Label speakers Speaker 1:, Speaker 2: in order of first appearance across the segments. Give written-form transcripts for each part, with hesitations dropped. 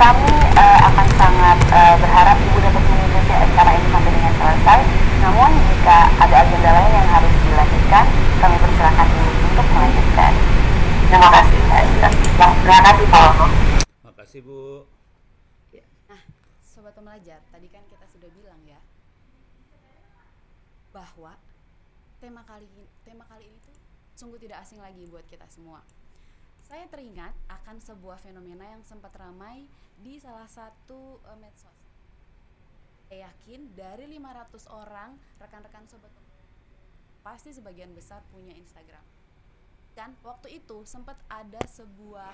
Speaker 1: Kami akan sangat berharap Ibu dapat mengikuti acara ini sampai dengan selesai. Namun jika ada agenda lain yang harus dilanjutkan, kami persilakan Ibu untuk melanjutkan. Terima kasih, Mbak Esther. Terima kasih, Pak Ono.
Speaker 2: Terima kasih, Bu.
Speaker 3: Nah, Sobat Pembelajar, tadi kan kita sudah bilang ya bahwa tema kali ini tuh sungguh tidak asing lagi buat kita semua. Saya teringat akan sebuah fenomena yang sempat ramai di salah satu medsos. Saya yakin dari 500 orang rekan-rekan Sobat Pembelajar, pasti sebagian besar punya Instagram. Dan waktu itu sempat ada sebuah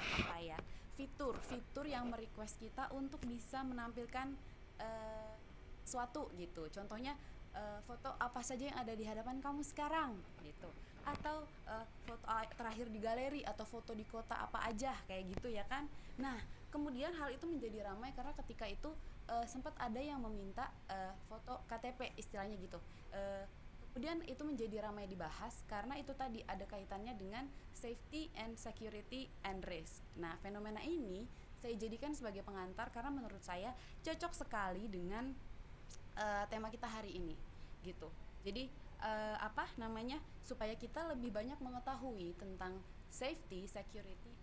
Speaker 3: fitur yang merequest kita untuk bisa menampilkan sesuatu gitu. Contohnya foto apa saja yang ada di hadapan kamu sekarang gitu, atau foto terakhir di galeri, atau foto di kota apa aja kayak gitu ya kan. Nah kemudian hal itu menjadi ramai karena ketika itu sempat ada yang meminta foto KTP istilahnya gitu. Kemudian itu menjadi ramai dibahas karena itu tadi ada kaitannya dengan safety and security and risk. Nah fenomena ini saya jadikan sebagai pengantar karena menurut saya cocok sekali dengan tema kita hari ini gitu. Jadi supaya kita lebih banyak mengetahui tentang safety, security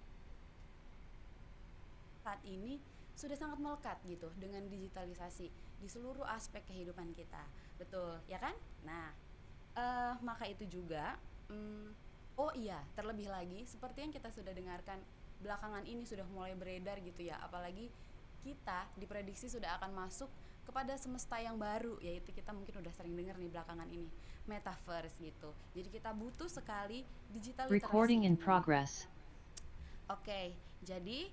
Speaker 3: saat ini sudah sangat melekat gitu dengan digitalisasi di seluruh aspek kehidupan kita. Betul ya kan? Nah maka itu juga terlebih lagi seperti yang kita sudah dengarkan belakangan ini sudah mulai beredar gitu ya, apalagi kita diprediksi sudah akan masuk kepada semesta yang baru, yaitu kita mungkin udah sering dengar nih belakangan ini, metaverse gitu. Jadi kita butuh sekali digital literasi.
Speaker 4: Recording in progress.
Speaker 3: Oke, jadi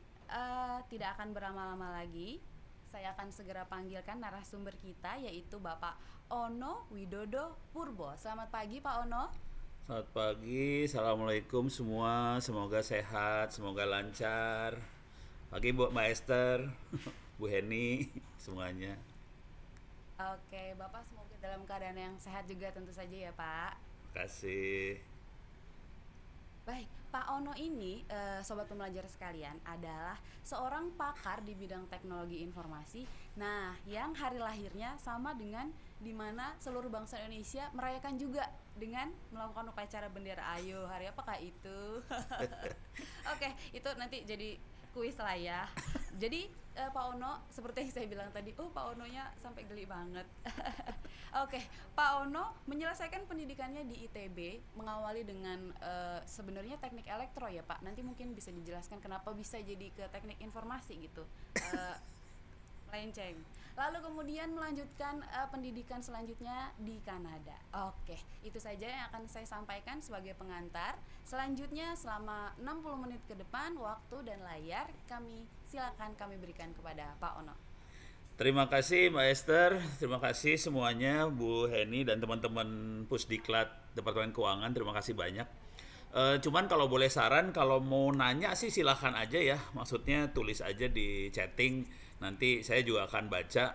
Speaker 3: tidak akan berlama-lama lagi. Saya akan segera panggilkan narasumber kita, yaitu Bapak Ono Widodo Purbo. Selamat pagi Pak Ono.
Speaker 2: Selamat pagi, assalamualaikum semua. Semoga sehat, semoga lancar. Pagi Mbak Esther, Bu Heni, semuanya.
Speaker 3: Oke, Bapak semoga dalam keadaan yang sehat juga tentu saja ya Pak.
Speaker 2: Terima kasih.
Speaker 3: Baik, Pak Ono ini, Sobat Pembelajar sekalian, adalah seorang pakar di bidang teknologi informasi. Nah, yang hari lahirnya sama dengan dimana seluruh bangsa Indonesia merayakan juga dengan melakukan upacara bendera. Ayo, hari apakah itu? Oke, itu nanti jadi kuis lah ya. Jadi Pak Ono, seperti yang saya bilang tadi, Pak Ononya sampai geli banget. Oke, Pak Ono menyelesaikan pendidikannya di ITB, mengawali dengan sebenarnya teknik elektro ya Pak. Nanti mungkin bisa dijelaskan kenapa bisa jadi ke teknik informasi gitu. Melenceng. Lalu kemudian melanjutkan pendidikan selanjutnya di Kanada. Oke, itu saja yang akan saya sampaikan sebagai pengantar. Selanjutnya selama 60 menit ke depan, waktu dan layar kami berikan kepada Pak Ono.
Speaker 2: Terima kasih Mbak Esther, terima kasih semuanya, Bu Heni dan teman-teman Pusdiklat Departemen Keuangan, terima kasih banyak. Cuman kalau boleh saran, kalau mau nanya sih silahkan aja ya, maksudnya tulis aja di chatting, nanti saya juga akan baca.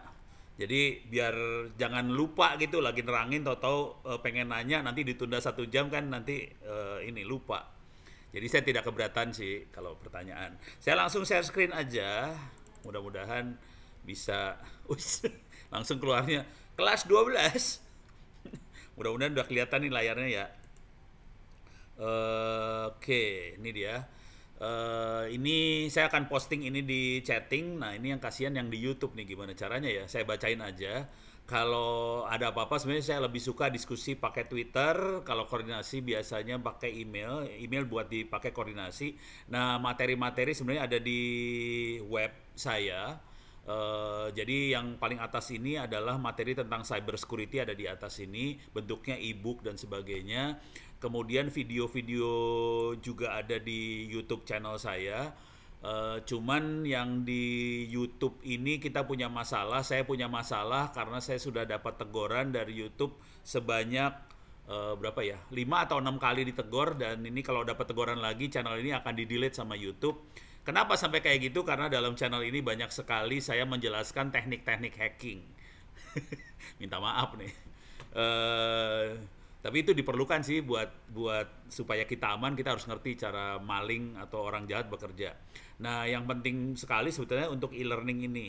Speaker 2: Jadi biar jangan lupa gitu, lagi nerangin tahu-tahu pengen nanya, nanti ditunda 1 jam kan nanti ini lupa. Jadi saya tidak keberatan sih kalau pertanyaan. Saya langsung share screen aja, mudah-mudahan bisa langsung keluarnya kelas 12. Mudah-mudahan udah kelihatan nih layarnya ya. Oke, ini dia. Ini saya akan posting ini di chatting. Nah ini yang kasihan yang di YouTube nih, gimana caranya ya, saya bacain aja. Kalau ada apa-apa sebenarnya saya lebih suka diskusi pakai Twitter. Kalau koordinasi biasanya pakai email buat dipakai koordinasi. Nah materi-materi sebenarnya ada di web saya. Jadi yang paling atas ini adalah materi tentang cyber security, ada di atas ini, bentuknya e-book dan sebagainya. Kemudian video-video juga ada di YouTube channel saya. Cuman yang di YouTube ini kita punya masalah, saya punya masalah karena saya sudah dapat teguran dari YouTube sebanyak 5 atau 6 kali ditegur, dan ini kalau dapat teguran lagi channel ini akan di-delete sama YouTube. Kenapa sampai kayak gitu? Karena dalam channel ini banyak sekali saya menjelaskan teknik-teknik hacking. Minta maaf nih. Tapi itu diperlukan sih buat supaya kita aman, kita harus ngerti cara maling atau orang jahat bekerja. Nah, yang penting sekali sebetulnya untuk e-learning ini.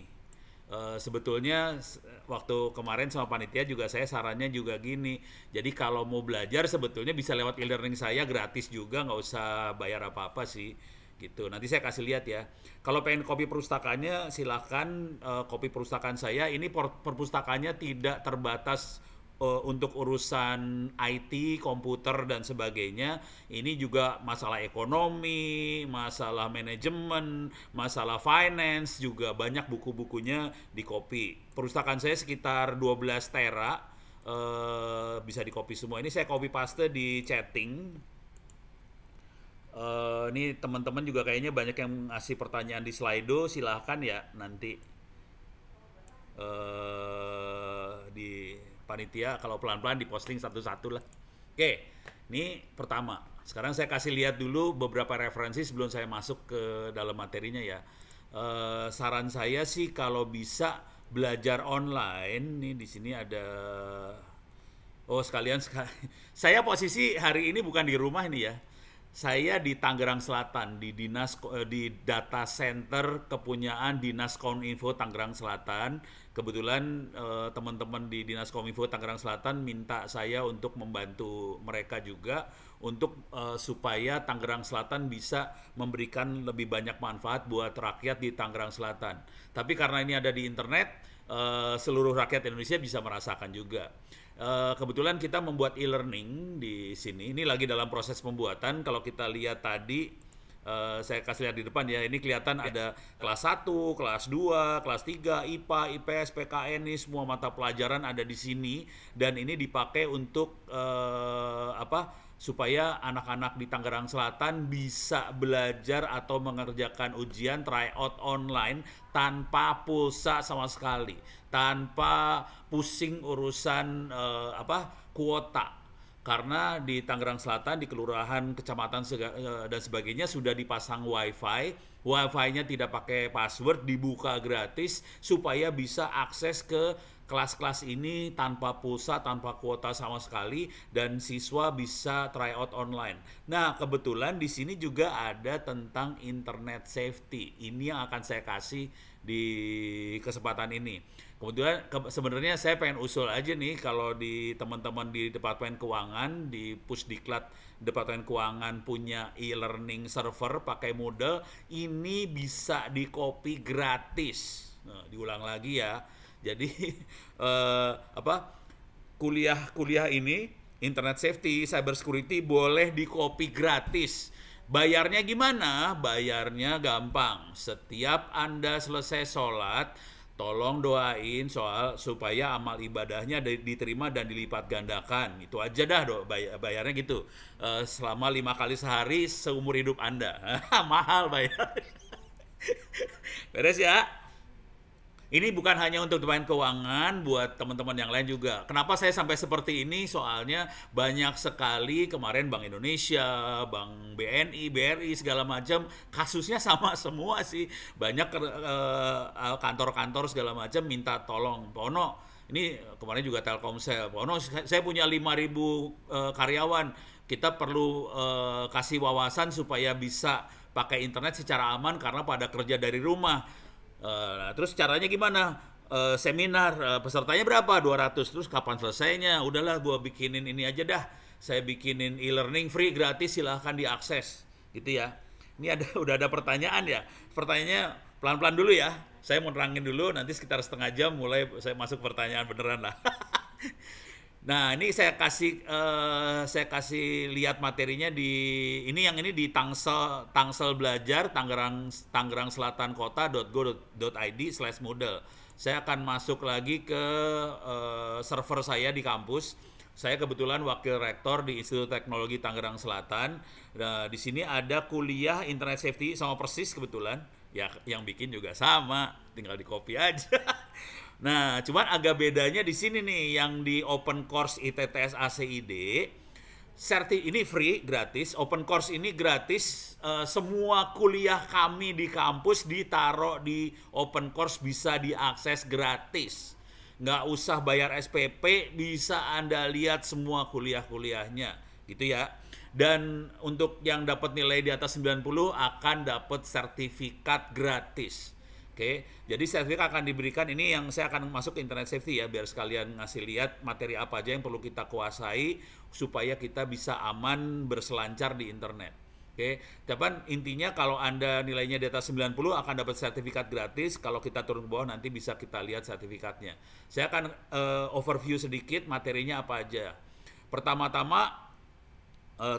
Speaker 2: Sebetulnya waktu kemarin sama panitia juga saya sarannya juga gini. Jadi kalau mau belajar sebetulnya bisa lewat e-learning saya gratis juga, nggak usah bayar apa-apa sih. Gitu. Nanti saya kasih lihat ya. Kalau pengen kopi perpustakaannya silakan kopi perpustakaan saya. Ini perpustakaannya tidak terbatas untuk urusan IT, komputer dan sebagainya. Ini juga masalah ekonomi, masalah manajemen, masalah finance, juga banyak buku-bukunya di copy. Perpustakaan saya sekitar 12 tera, bisa di copy semua. Ini saya copy paste di chatting. Ini teman-teman juga kayaknya banyak yang ngasih pertanyaan di Slido, silahkan ya nanti di panitia kalau pelan-pelan diposting satu-satu lah. Oke, ini pertama. Sekarang saya kasih lihat dulu beberapa referensi sebelum saya masuk ke dalam materinya ya. Saran saya sih kalau bisa belajar online. Nih di sini ada. Oh sekalian, saya posisi hari ini bukan di rumah ini ya. Saya di Tangerang Selatan di data center kepunyaan Dinas Kominfo Tangerang Selatan. Kebetulan teman-teman di Dinas Kominfo Tangerang Selatan minta saya untuk membantu mereka juga untuk supaya Tangerang Selatan bisa memberikan lebih banyak manfaat buat rakyat di Tangerang Selatan. Tapi karena ini ada di internet, seluruh rakyat Indonesia bisa merasakan juga. Kebetulan kita membuat e-learning di sini. Ini lagi dalam proses pembuatan. Kalau kita lihat tadi, saya kasih lihat di depan ya. Ini kelihatan ada kelas 1, kelas 2, kelas 3, IPA, IPS, PKN, ini semua mata pelajaran ada di sini. Dan ini dipakai untuk supaya anak-anak di Tangerang Selatan bisa belajar atau mengerjakan ujian tryout online tanpa pulsa sama sekali, tanpa pusing urusan kuota. Karena di Tangerang Selatan, di kelurahan, kecamatan dan sebagainya sudah dipasang wifi. Wifi-nya tidak pakai password, dibuka gratis supaya bisa akses ke kelas-kelas ini tanpa pulsa, tanpa kuota sama sekali, dan siswa bisa tryout online. Nah, kebetulan di sini juga ada tentang internet safety. Ini yang akan saya kasih di kesempatan ini. Kemudian sebenarnya saya pengen usul aja nih kalau di teman-teman di Departemen Keuangan, di Pusdiklat Departemen Keuangan punya e-learning server pakai Moodle, ini bisa di-copy gratis. Nah, diulang lagi ya. Jadi kuliah ini internet safety, cyber security boleh di-copy gratis. Bayarnya gimana? Bayarnya gampang. Setiap Anda selesai sholat, tolong doain supaya amal ibadahnya diterima dan dilipat gandakan. Itu aja dah bayarnya gitu. Selama 5 kali sehari seumur hidup Anda. Mahal bayar. Beres ya? Ini bukan hanya untuk Departemen Keuangan, buat teman-teman yang lain juga. Kenapa saya sampai seperti ini? Soalnya banyak sekali kemarin Bank Indonesia, Bank BNI, BRI, segala macam, kasusnya sama semua sih. Banyak kantor-kantor segala macam minta tolong. Pono, ini kemarin juga Telkomsel. Pono, saya punya 5.000 karyawan. Kita perlu kasih wawasan supaya bisa pakai internet secara aman karena pada kerja dari rumah. Terus caranya gimana? Seminar, pesertanya berapa? 200. Terus kapan selesainya? Udahlah gua bikinin ini aja dah. Saya bikinin e-learning free gratis, silahkan diakses. Gitu ya. Ini udah ada pertanyaan ya. Pertanyaannya pelan-pelan dulu ya. Saya mau nerangin dulu, nanti sekitar setengah jam mulai saya masuk pertanyaan beneran lah. Nah, ini saya kasih lihat materinya ini di Tangsel Belajar Tangerang Selatan Kota.go.id/Moodle. Saya akan masuk lagi ke server saya di kampus. Saya kebetulan wakil rektor di Institut Teknologi Tangerang Selatan. Nah, di sini ada kuliah internet safety sama persis kebetulan. Ya, yang bikin juga sama, tinggal di copy aja. Nah, cuman agak bedanya di sini nih, yang di open course ITTS ACID, ini free, gratis. Open course ini gratis, semua kuliah kami di kampus ditaruh di open course, bisa diakses gratis. nggak usah bayar SPP, bisa Anda lihat semua kuliah-kuliahnya, gitu ya. Dan untuk yang dapat nilai di atas 90 akan dapat sertifikat gratis. Oke, jadi sertifikat akan diberikan, ini yang saya akan masuk ke internet safety ya, biar sekalian ngasih lihat materi apa aja yang perlu kita kuasai supaya kita bisa aman berselancar di internet. Oke, tapi intinya kalau Anda nilainya di atas 90 akan dapat sertifikat gratis. Kalau kita turun ke bawah nanti bisa kita lihat sertifikatnya. Saya akan overview sedikit materinya apa aja. Pertama-tama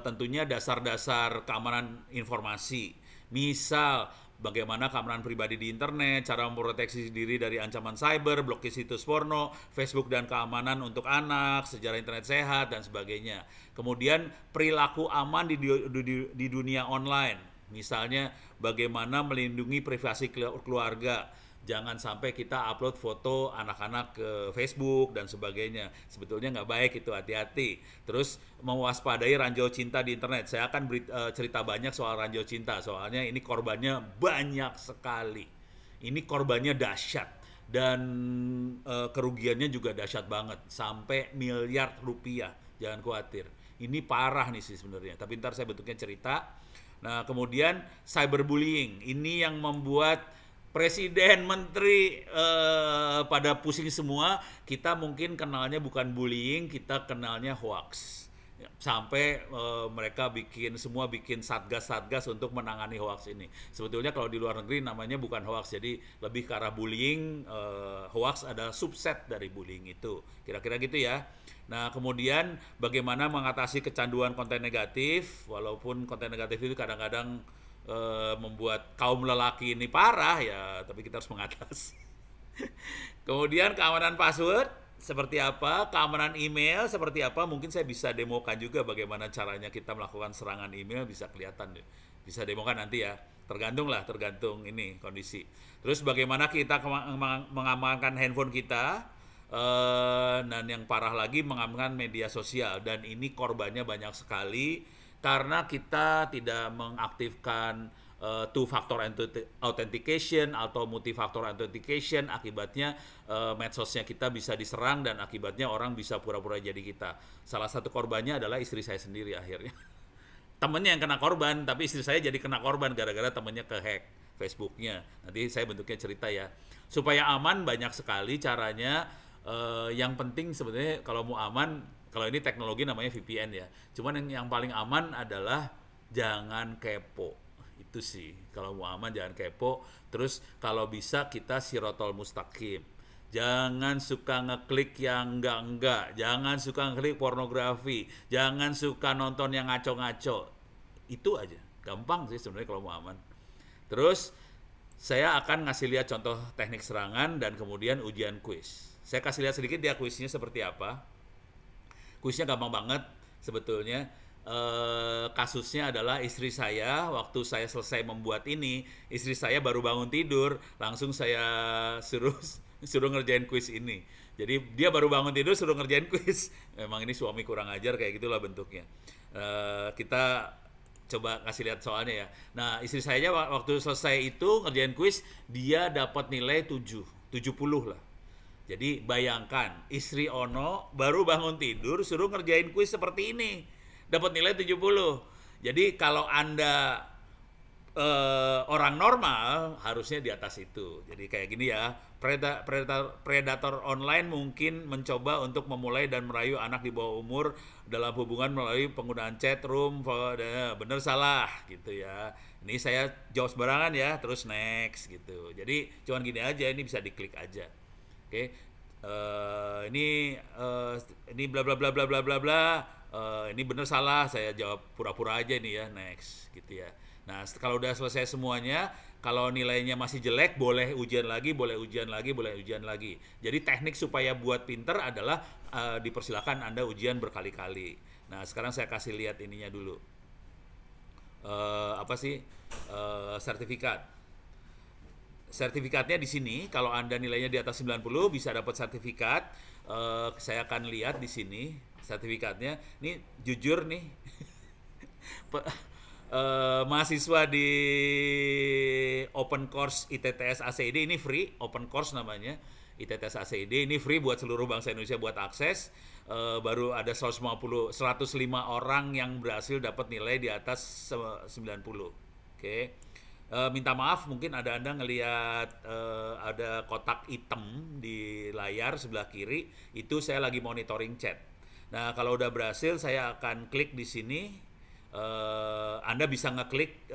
Speaker 2: tentunya dasar-dasar keamanan informasi. Misal bagaimana keamanan pribadi di internet, cara memproteksi diri dari ancaman cyber, blokir situs porno, Facebook dan keamanan untuk anak, sejarah internet sehat, dan sebagainya. Kemudian perilaku aman di dunia online. Misalnya bagaimana melindungi privasi keluarga. Jangan sampai kita upload foto anak-anak ke Facebook dan sebagainya. Sebetulnya nggak baik itu, hati-hati. Terus mewaspadai ranjau cinta di internet. Saya akan cerita banyak soal ranjau cinta. Soalnya ini korbannya banyak sekali. Ini korbannya dahsyat. Dan kerugiannya juga dahsyat banget. Sampai miliar rupiah. Jangan khawatir. Ini parah nih sih sebenarnya. Tapi ntar saya bentuknya cerita. Nah kemudian cyberbullying. Ini yang membuat presiden, menteri pada pusing semua. Kita mungkin kenalnya bukan bullying, kita kenalnya hoax. Sampai mereka bikin satgas-satgas untuk menangani hoax ini. Sebetulnya kalau di luar negeri namanya bukan hoax, jadi lebih ke arah bullying. Hoax ada subset dari bullying itu. Kira-kira gitu ya. Nah kemudian bagaimana mengatasi kecanduan konten negatif, walaupun konten negatif itu kadang-kadang membuat kaum lelaki ini parah ya, tapi kita harus mengatasi. Kemudian keamanan password seperti apa, keamanan email seperti apa, mungkin saya bisa demokan juga bagaimana caranya kita melakukan serangan email, bisa kelihatan deh. Bisa demokan nanti ya, tergantung ini kondisi. Terus bagaimana kita mengamankan handphone kita, dan yang parah lagi mengamankan media sosial, dan ini korbannya banyak sekali. Karena kita tidak mengaktifkan two-factor authentication atau multi-factor authentication, akibatnya medsosnya kita bisa diserang dan akibatnya orang bisa pura-pura jadi kita. Salah satu korbannya adalah istri saya sendiri akhirnya. Temennya yang kena korban, tapi istri saya jadi kena korban gara-gara temennya kehack Facebooknya. Nanti saya bentuknya cerita ya. Supaya aman banyak sekali caranya. Yang penting sebenarnya kalau mau aman, kalau ini teknologi namanya VPN ya. Cuman yang paling aman adalah jangan kepo. Itu sih. Kalau mau aman jangan kepo. Terus kalau bisa kita sirotol mustaqim. Jangan suka ngeklik yang enggak-enggak. Jangan suka ngeklik pornografi. Jangan suka nonton yang ngaco-ngaco. Itu aja. Gampang sih sebenarnya kalau mau aman. Terus saya akan ngasih lihat contoh teknik serangan dan kemudian ujian kuis. Saya kasih lihat sedikit dia kuisnya seperti apa. Kuisnya gampang banget sebetulnya. Kasusnya adalah istri saya, waktu saya selesai membuat ini, istri saya baru bangun tidur, langsung saya suruh ngerjain kuis ini. Jadi dia baru bangun tidur suruh ngerjain kuis. Memang ini suami kurang ajar, kayak gitulah bentuknya. Kita coba kasih lihat soalnya ya. Nah istri saya waktu selesai itu ngerjain kuis, dia dapat nilai 70 lah. Jadi bayangkan, istri Ono baru bangun tidur suruh ngerjain kuis seperti ini. Dapat nilai 70. Jadi kalau Anda orang normal harusnya di atas itu. Jadi kayak gini ya, predator online mungkin mencoba untuk memulai dan merayu anak di bawah umur dalam hubungan melalui penggunaan chat room, bener salah gitu ya. Ini saya jawab sembarangan ya, terus next gitu. Jadi cuman gini aja, ini bisa diklik aja. Oke, ini bla bla bla bla bla bla bla. Ini bener salah, saya jawab pura-pura aja nih ya, next gitu ya. Nah kalau udah selesai semuanya, kalau nilainya masih jelek, boleh ujian lagi, boleh ujian lagi, boleh ujian lagi. Jadi teknik supaya buat pinter adalah dipersilakan Anda ujian berkali-kali. Nah sekarang saya kasih lihat ininya dulu. Sertifikat. Sertifikatnya di sini, kalau Anda nilainya di atas 90 bisa dapat sertifikat. Saya akan lihat di sini sertifikatnya. Ini jujur nih, mahasiswa di Open Course ITTS ACID ini free, Open Course namanya. ITTS ACID ini free buat seluruh bangsa Indonesia buat akses. Baru ada 105 orang yang berhasil dapat nilai di atas 90. Oke. Minta maaf mungkin ada Anda ngelihat ada kotak hitam di layar sebelah kiri, itu saya lagi monitoring chat. Nah, kalau udah berhasil saya akan klik di sini. Anda bisa ngeklik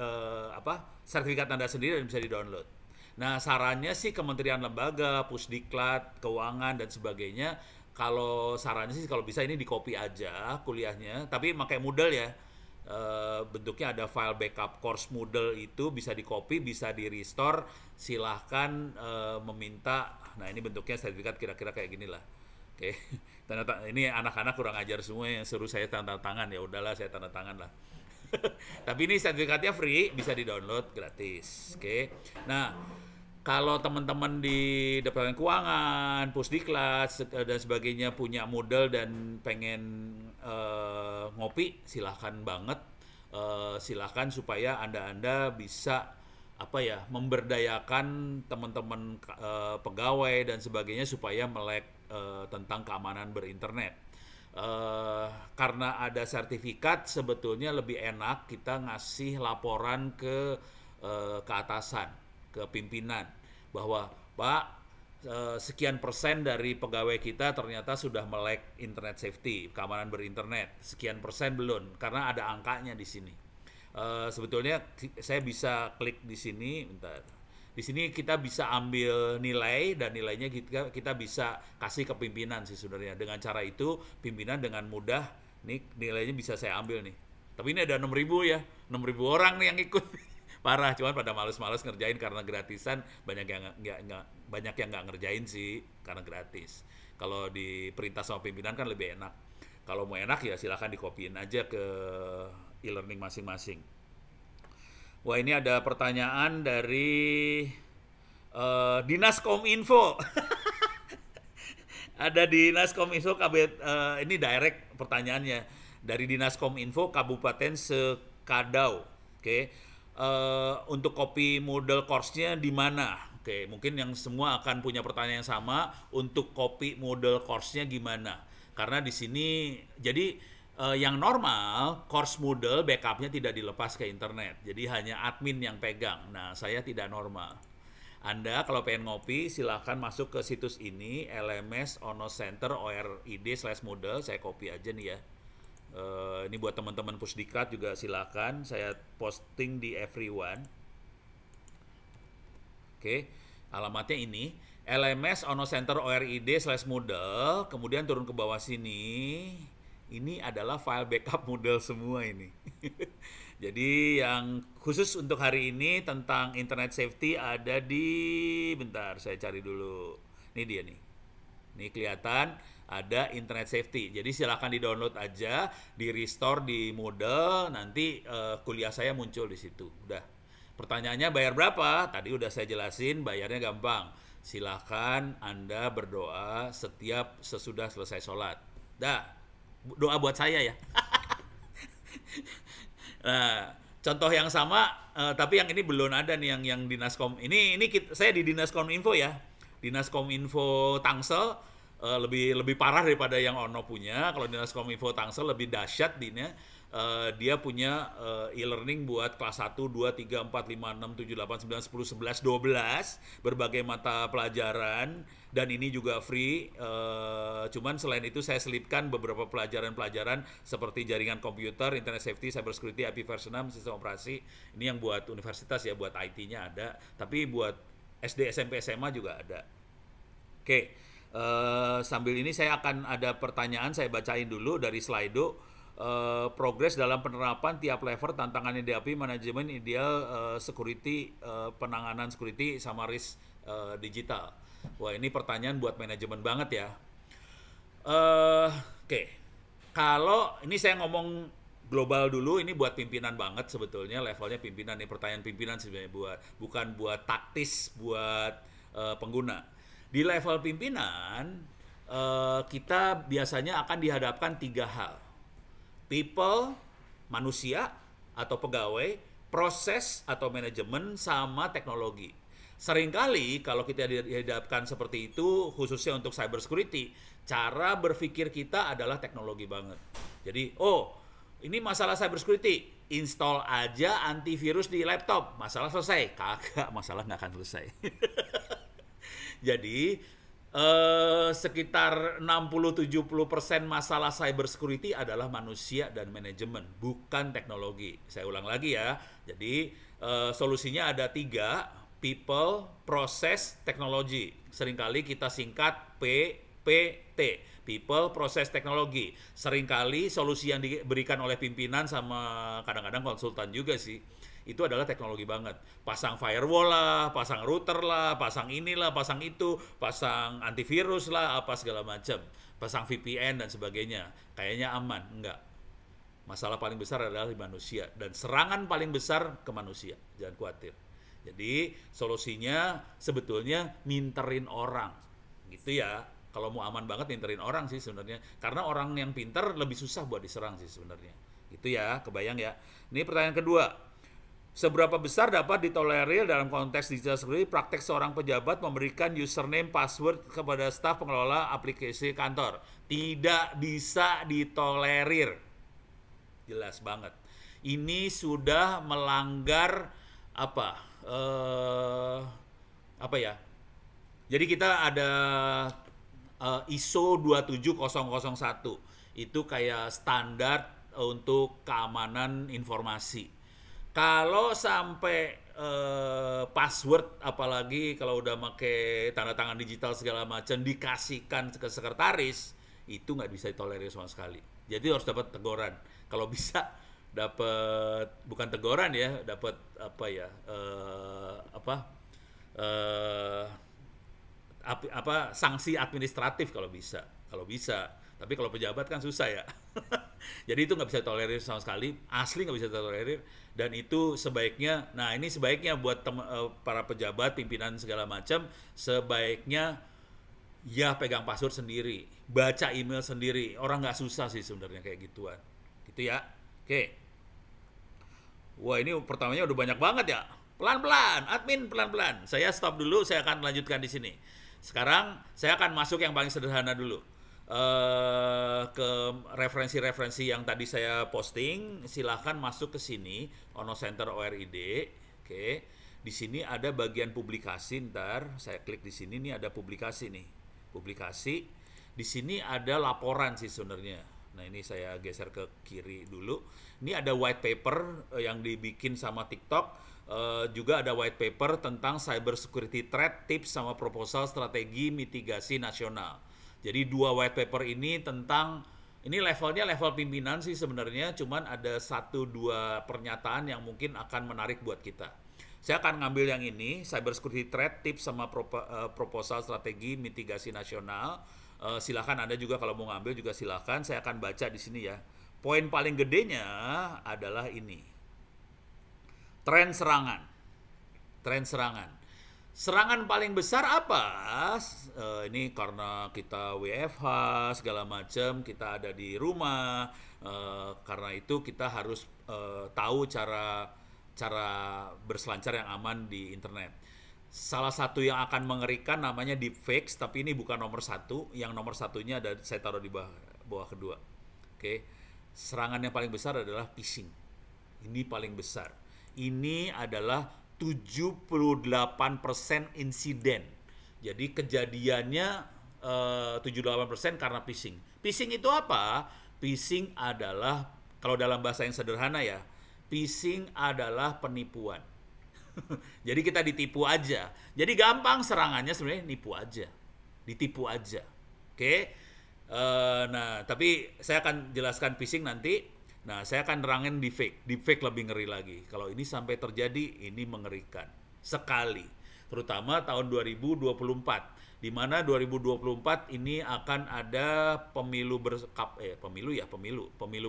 Speaker 2: sertifikat Anda sendiri dan bisa di-download. Nah, sarannya sih kementerian lembaga, Pusdiklat, keuangan dan sebagainya, kalau sarannya sih kalau bisa ini di-copy aja kuliahnya, tapi pakai Moodle ya. Bentuknya ada file backup course Moodle, itu bisa di-copy, bisa di-restore, silahkan meminta. Nah, ini bentuknya sertifikat kira-kira kayak gini lah. Oke. Ini anak-anak kurang ajar semua yang suruh saya tanda tangan, ya udahlah saya tanda tangan lah. Tapi ini sertifikatnya free, bisa di-download gratis. Oke. Nah, kalau teman-teman di Departemen Keuangan, Pusdiklat dan sebagainya punya Moodle dan pengen ngopi, silahkan banget. Silahkan supaya Anda bisa memberdayakan teman-teman pegawai dan sebagainya supaya melek tentang keamanan berinternet. Karena ada sertifikat, sebetulnya lebih enak kita ngasih laporan ke atasan, ke pimpinan, bahwa Pak, sekian persen dari pegawai kita ternyata sudah melek internet safety, keamanan berinternet, sekian persen belum, karena ada angkanya di sini. Sebetulnya saya bisa klik di sini, bentar. Di sini kita bisa ambil nilai dan nilainya kita bisa kasih ke pimpinan sih sebenarnya. Dengan cara itu pimpinan dengan mudah nih nilainya bisa saya ambil nih. Tapi ini ada 6.000 ya, 6.000 orang nih yang ikut. Parah, cuman pada males-males ngerjain karena gratisan, banyak yang nggak ngerjain sih karena gratis. Kalau diperintah sama pimpinan kan lebih enak. Kalau mau enak ya silahkan dikopiin aja ke e-learning masing-masing. Wah, ini ada pertanyaan dari Dinas Kominfo. Ada Dinas Kominfo ini direct pertanyaannya dari Dinas Kominfo Kabupaten Sekadau. Oke. Untuk copy model course-nya di mana? Oke, mungkin yang semua akan punya pertanyaan yang sama, untuk copy model course-nya gimana? Karena di sini jadi yang normal, course Moodle backupnya tidak dilepas ke internet. Jadi hanya admin yang pegang. Nah, saya tidak normal. Anda kalau pengen ngopi, silahkan masuk ke situs ini, LMS Ono Center ORID/Moodle. Saya copy aja nih ya. Ini buat teman-teman Pusdiklat juga silahkan. Saya posting di everyone. Oke, alamatnya ini. LMS Ono Center ORID/Moodle. Kemudian turun ke bawah sini. Ini adalah file backup Moodle semua ini. Jadi yang khusus untuk hari ini tentang internet safety ada di, bentar saya cari dulu. Ini dia nih. Ini kelihatan ada internet safety. Jadi silahkan di-download aja, di-restore di Moodle, nanti kuliah saya muncul di situ. Udah. Pertanyaannya bayar berapa? Tadi udah saya jelasin, bayarnya gampang. Silahkan Anda berdoa setiap sesudah selesai sholat. Dah. Doa buat saya ya. Nah, contoh yang sama, tapi yang ini belum ada nih yang Dinas Kom. Ini saya di Dinas Kominfo ya. Dinas Kominfo Tangsel lebih parah daripada yang Ono punya. Kalau Dinas Kominfo Tangsel lebih dahsyat dia punya e-learning buat kelas 1, 2, 3, 4, 5, 6, 7, 8, 9, 10, 11, 12 berbagai mata pelajaran, dan ini juga free. Cuman selain itu saya selipkan beberapa pelajaran-pelajaran seperti jaringan komputer, internet safety, cyber security, IP version 6, sistem operasi. Ini yang buat universitas ya, buat IT-nya ada, tapi buat SD, SMP, SMA juga ada. Oke, sambil ini saya akan ada pertanyaan, saya bacain dulu dari Slido. Progres dalam penerapan tiap level, tantangan yang dihadapi, manajemen ideal, security, penanganan security sama risk digital. Wah, ini pertanyaan buat manajemen banget ya. Oke. Kalau ini saya ngomong global dulu, ini buat pimpinan banget sebetulnya, levelnya pimpinan. Ini pertanyaan pimpinan sebenarnya, bukan buat taktis, buat pengguna. Di level pimpinan, kita biasanya akan dihadapkan 3 hal. People, manusia atau pegawai, proses atau manajemen, sama teknologi. Seringkali kalau kita dihadapkan seperti itu, khususnya untuk cyber security, cara berpikir kita adalah teknologi banget. Jadi, oh, ini masalah cyber security, install aja antivirus di laptop, masalah selesai. Kagak, masalah nggak akan selesai. Jadi, sekitar 60-70% masalah cyber security adalah manusia dan manajemen, bukan teknologi. Saya ulang lagi ya. Jadi, solusinya ada 3. People, Process, Technology. Seringkali kita singkat PPT. People, Process, Technology. Seringkali solusi yang diberikan oleh pimpinan sama kadang-kadang konsultan juga sih, itu adalah teknologi banget. Pasang firewall lah, pasang router lah, pasang inilah, pasang itu, pasang antivirus lah, apa segala macam. Pasang VPN dan sebagainya. Kayaknya aman. Enggak. Masalah paling besar adalah di manusia. Dan serangan paling besar ke manusia. Jangan khawatir. Jadi solusinya sebetulnya minterin orang, gitu ya. Kalau mau aman banget minterin orang sih sebenarnya, karena orang yang pinter lebih susah buat diserang sih sebenarnya. Gitu ya, kebayang ya. Ini pertanyaan kedua. Seberapa besar dapat ditolerir dalam konteks digital security praktek seorang pejabat memberikan username password kepada staf pengelola aplikasi kantor? Tidak bisa ditolerir. Jelas banget. Ini sudah melanggar apa ya? Jadi kita ada ISO 27001. Itu kayak standar untuk keamanan informasi. Kalau sampai password, apalagi kalau udah pakai tanda tangan digital segala macam dikasihkan ke sekretaris, itu nggak bisa ditolerir sama sekali. Jadi harus dapat teguran. Kalau bisa dapat, bukan teguran ya, dapat sanksi administratif kalau bisa. Tapi kalau pejabat kan susah ya. Jadi itu nggak bisa tolerir sama sekali, asli nggak bisa tolerir. Dan itu sebaiknya, nah ini sebaiknya buat para pejabat, pimpinan segala macam, sebaiknya ya pegang password sendiri, baca email sendiri. Orang nggak susah sih sebenarnya kayak gituan, gitu ya. Oke. Wah, ini pertamanya udah banyak banget ya. Pelan-pelan, admin pelan-pelan. Saya stop dulu, saya akan lanjutkan di sini. Sekarang saya akan masuk yang paling sederhana dulu. Ke referensi-referensi yang tadi saya posting, silahkan masuk ke sini, Ono Center ORID. Oke. Di sini ada bagian publikasi, ntar saya klik di sini, nih ada publikasi nih. Publikasi. Di sini ada laporan sih sebenarnya. Nah, ini saya geser ke kiri dulu. Ini ada white paper yang dibikin sama TikTok. Juga ada white paper tentang cyber security threat, tips sama proposal strategi mitigasi nasional. Jadi 2 white paper ini tentang, ini levelnya level pimpinan sih sebenarnya, cuman ada 1-2 pernyataan yang mungkin akan menarik buat kita. Saya akan ngambil yang ini, cyber security threat, tips sama proposal strategi mitigasi nasional. Silakan Anda juga kalau mau ngambil juga silakan. Saya akan baca di sini ya. Poin paling gedenya adalah ini. Tren serangan. Serangan paling besar apa? Ini karena kita WFH segala macam, kita ada di rumah. Karena itu kita harus tahu cara berselancar yang aman di internet. Salah satu yang akan mengerikan namanya deepfakes, tapi ini bukan nomor 1. Yang nomor 1-nya ada, saya taruh di bawah kedua. Oke. Serangan yang paling besar adalah phishing. Ini paling besar. Ini adalah 78% insiden. Jadi kejadiannya 78% karena phishing. Phishing itu apa? Phishing adalah, kalau dalam bahasa yang sederhana ya, phishing adalah penipuan. Jadi kita ditipu aja. Jadi gampang serangannya sebenarnya nipu aja. Ditipu aja. Oke. Nah, tapi saya akan jelaskan phishing nanti. Nah, saya akan nerangin deepfake. Deepfake lebih ngeri lagi. Kalau ini sampai terjadi, ini mengerikan sekali. Terutama tahun 2024. Di mana 2024 ini akan ada pemilu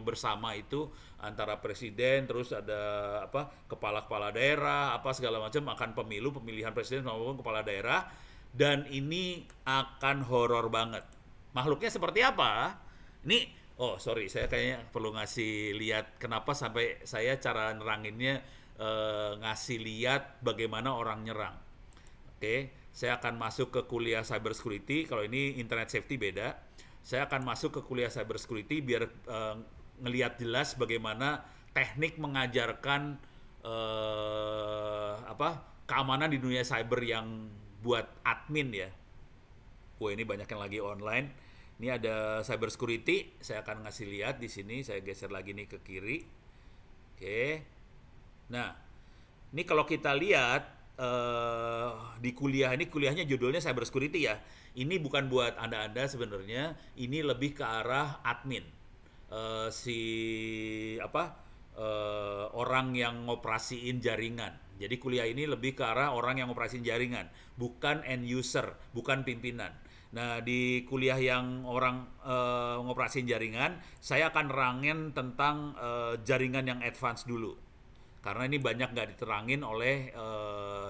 Speaker 2: bersama itu antara presiden, terus ada kepala-kepala daerah, segala macam, akan pemilihan presiden maupun kepala daerah, dan ini akan horor banget. Makhluknya seperti apa? Ini saya kayaknya perlu ngasih lihat kenapa sampai saya cara neranginnya ngasih lihat bagaimana orang nyerang. Oke, saya akan masuk ke kuliah cyber security. Kalau ini internet safety beda. Saya akan masuk ke kuliah cyber security biar ngelihat jelas bagaimana teknik mengajarkan keamanan di dunia cyber yang buat admin ya. Wah, ini banyak yang lagi online. Ini ada cyber security. Saya akan ngasih lihat di sini. Saya geser lagi nih ke kiri. Oke. Nah, ini kalau kita lihat di kuliah ini, kuliahnya judulnya cyber security ya. Ini bukan buat anda-anda sebenarnya. Ini lebih ke arah admin. Orang yang ngoperasiin jaringan. Jadi kuliah ini lebih ke arah orang yang ngoperasiin jaringan, bukan end user, bukan pimpinan. Nah, di kuliah yang orang ngoperasiin jaringan, saya akan nerangin tentang jaringan yang advance dulu. Karena ini banyak nggak diterangin oleh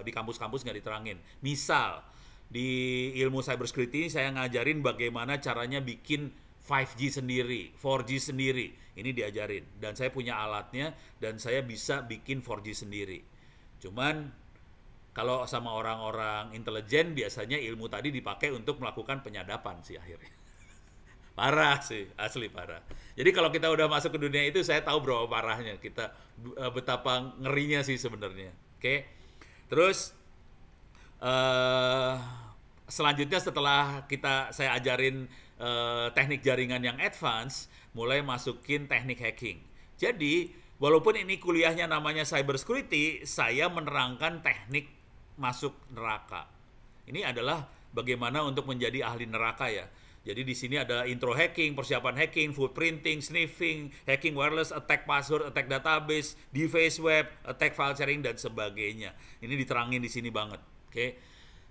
Speaker 2: di kampus-kampus nggak diterangin. Misal di ilmu cybersecurity saya ngajarin bagaimana caranya bikin 5G sendiri, 4G sendiri. Ini diajarin dan saya punya alatnya dan saya bisa bikin 4G sendiri. Cuman kalau sama orang-orang intelijen biasanya ilmu tadi dipakai untuk melakukan penyadapan sih akhirnya. Parah sih, asli parah. Jadi kalau kita udah masuk ke dunia itu, saya tahu berapa parahnya kita, betapa ngerinya sih sebenarnya. Oke, terus selanjutnya setelah saya ajarin teknik jaringan yang advance, mulai masukin teknik hacking. Jadi walaupun ini kuliahnya namanya cyber security, saya menerangkan teknik masuk neraka. Ini adalah bagaimana untuk menjadi ahli neraka ya. Jadi di sini ada intro hacking, persiapan hacking, footprinting, sniffing, hacking wireless, attack password, attack database, device web, attack file sharing dan sebagainya. Ini diterangin di sini banget. Oke.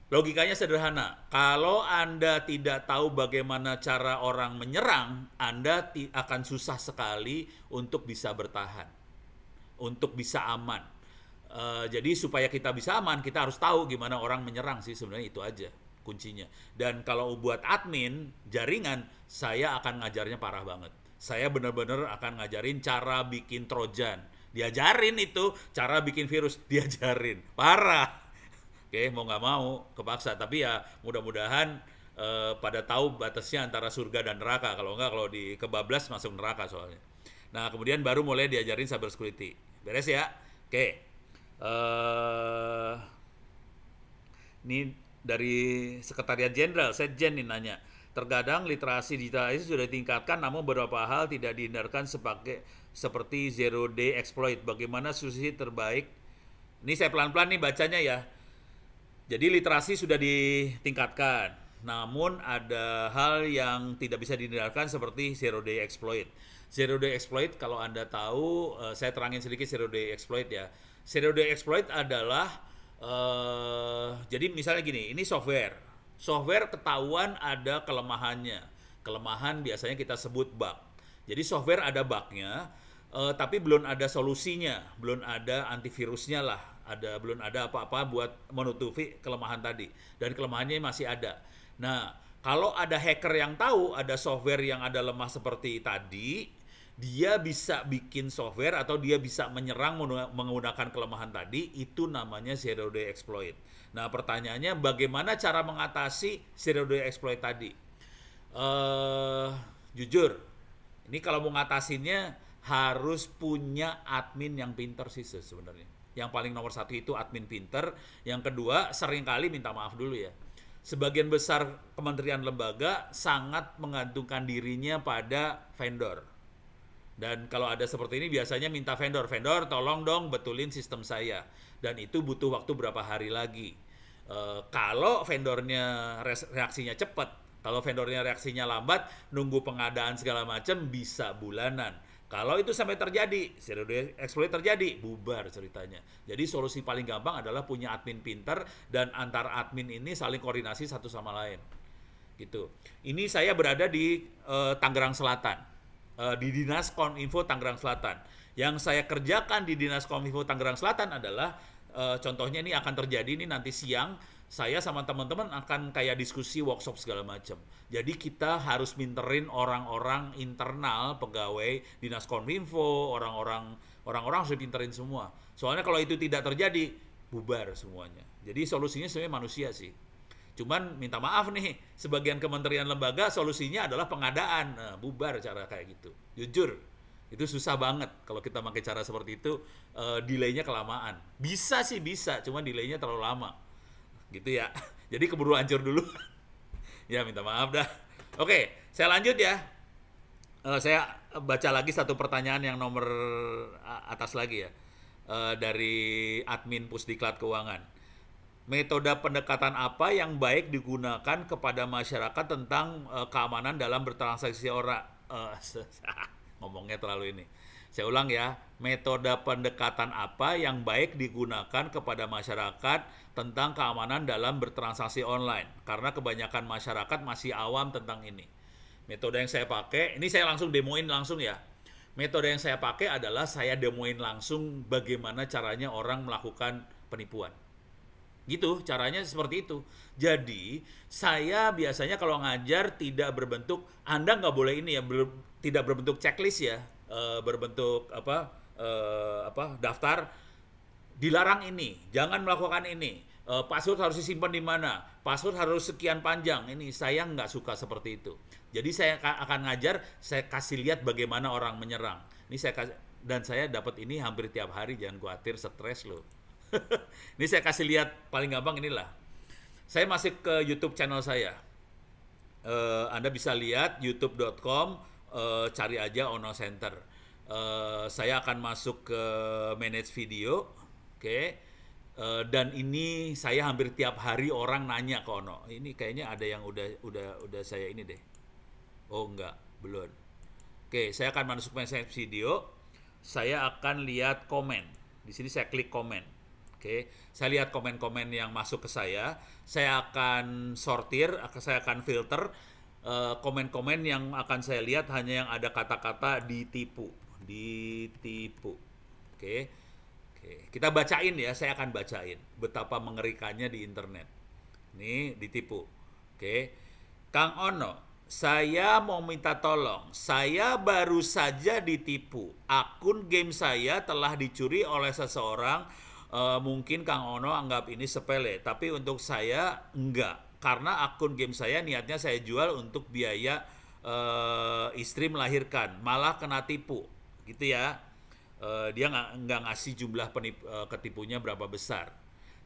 Speaker 2: Logikanya sederhana. Kalau Anda tidak tahu bagaimana cara orang menyerang, Anda akan susah sekali untuk bisa bertahan, untuk bisa aman. Jadi supaya kita bisa aman, kita harus tahu gimana orang menyerang sih, sebenarnya itu aja kuncinya. Dan kalau buat admin jaringan, saya akan ngajarnya parah banget. Saya benar-benar akan ngajarin cara bikin trojan. Diajarin itu cara bikin virus, diajarin. Parah. Oke, mau nggak mau kepaksa. Tapi ya mudah-mudahan pada tahu batasnya antara surga dan neraka. Kalau nggak, kalau kebablas masuk neraka soalnya. Nah, kemudian baru mulai diajarin cyber security. Beres ya? Oke. Ini dari Sekretariat Jenderal, Setjen nih nanya. Terkadang literasi digital itu sudah ditingkatkan, namun beberapa hal tidak dihindarkan seperti zero day exploit. Bagaimana solusi terbaik? Ini saya pelan-pelan nih bacanya ya. Jadi literasi sudah ditingkatkan, namun ada hal yang tidak bisa dihindarkan seperti zero day exploit. Zero day exploit, kalau Anda tahu, saya terangin sedikit zero day exploit ya. Zero day exploit adalah jadi misalnya gini, ini software ketahuan ada kelemahannya. Kelemahan biasanya kita sebut bug. Jadi software ada bugnya, tapi belum ada solusinya, belum ada antivirusnya lah, belum ada apa-apa buat menutupi kelemahan tadi, dan kelemahannya masih ada. Nah, kalau ada hacker yang tahu ada software yang ada lemah seperti tadi, dia bisa bikin software atau dia bisa menyerang menggunakan kelemahan tadi, itu namanya zero day exploit. Nah, pertanyaannya bagaimana cara mengatasi zero day exploit tadi? Jujur, ini kalau mau ngatasinnya harus punya admin yang pinter sih sebenarnya. Yang paling nomor satu itu admin pinter. Yang kedua, seringkali minta maaf dulu ya. Sebagian besar kementerian lembaga sangat menggantungkan dirinya pada vendor. Dan kalau ada seperti ini biasanya minta vendor tolong dong betulin sistem saya. Dan itu butuh waktu berapa hari lagi. Kalau vendornya reaksinya cepat, kalau vendornya reaksinya lambat, nunggu pengadaan segala macam bisa bulanan. Kalau itu sampai terjadi, zero day exploit terjadi, bubar ceritanya. Jadi solusi paling gampang adalah punya admin pinter dan antar admin ini saling koordinasi satu sama lain. Gitu. Ini saya berada di Tangerang Selatan. Di Dinas Kominfo Tangerang Selatan. Yang saya kerjakan di Dinas Kominfo Tangerang Selatan adalah contohnya ini akan terjadi ini nanti siang, saya sama teman-teman akan kayak diskusi workshop segala macam. Jadi kita harus minterin orang-orang internal pegawai Dinas Kominfo, orang-orang harus dipinterin semua. Soalnya kalau itu tidak terjadi, bubar semuanya. Jadi solusinya sebenarnya manusia sih. Cuman minta maaf nih, sebagian kementerian lembaga solusinya adalah pengadaan. Nah, bubar cara kayak gitu. Jujur, itu susah banget kalau kita pakai cara seperti itu, delaynya kelamaan. Bisa sih bisa, cuman delaynya terlalu lama. Gitu ya. Jadi keburu hancur dulu. Ya minta maaf dah. Oke, saya lanjut ya. Saya baca lagi satu pertanyaan yang nomor atas lagi ya. Dari admin Pusdiklat Keuangan. Metode pendekatan apa yang baik digunakan kepada masyarakat tentang keamanan dalam bertransaksi orang? Ngomongnya terlalu ini. Saya ulang ya, metode pendekatan apa yang baik digunakan kepada masyarakat tentang keamanan dalam bertransaksi online? Karena kebanyakan masyarakat masih awam tentang ini. Metode yang saya pakai, ini saya langsung demoin langsung ya. Metode yang saya pakai adalah saya demoin langsung bagaimana caranya orang melakukan penipuan. Gitu, caranya seperti itu. Jadi, saya biasanya kalau ngajar tidak berbentuk, Anda nggak boleh ini ya, tidak berbentuk checklist ya, berbentuk daftar, dilarang ini, jangan melakukan ini, password harus disimpan di mana, password harus sekian panjang. Ini saya nggak suka seperti itu. Jadi saya akan ngajar, saya kasih lihat bagaimana orang menyerang. Ini dan saya dapat ini hampir tiap hari, jangan khawatir, stres loh. Ini saya kasih lihat paling gampang inilah. Saya masuk ke YouTube channel saya. Anda bisa lihat youtube.com, cari aja Ono Center. Saya akan masuk ke manage video, oke. Dan ini saya hampir tiap hari orang nanya ke Ono. Ini kayaknya ada yang udah saya ini deh. Oh enggak, belum. Oke, saya akan masuk manage video. Saya akan lihat komen. Di sini saya klik komen. Oke, saya lihat komen-komen yang masuk ke saya akan sortir, saya akan filter komen-komen yang akan saya lihat hanya yang ada kata-kata ditipu. Oke, kita bacain ya, saya akan bacain betapa mengerikannya di internet. Ini ditipu. Oke, Kang Ono, saya mau minta tolong, saya baru saja ditipu. Akun game saya telah dicuri oleh seseorang. Mungkin Kang Ono anggap ini sepele, tapi untuk saya enggak, karena akun game saya niatnya saya jual untuk biaya istri melahirkan, malah kena tipu, gitu ya. Dia nggak ngasih jumlah ketipunya berapa besar,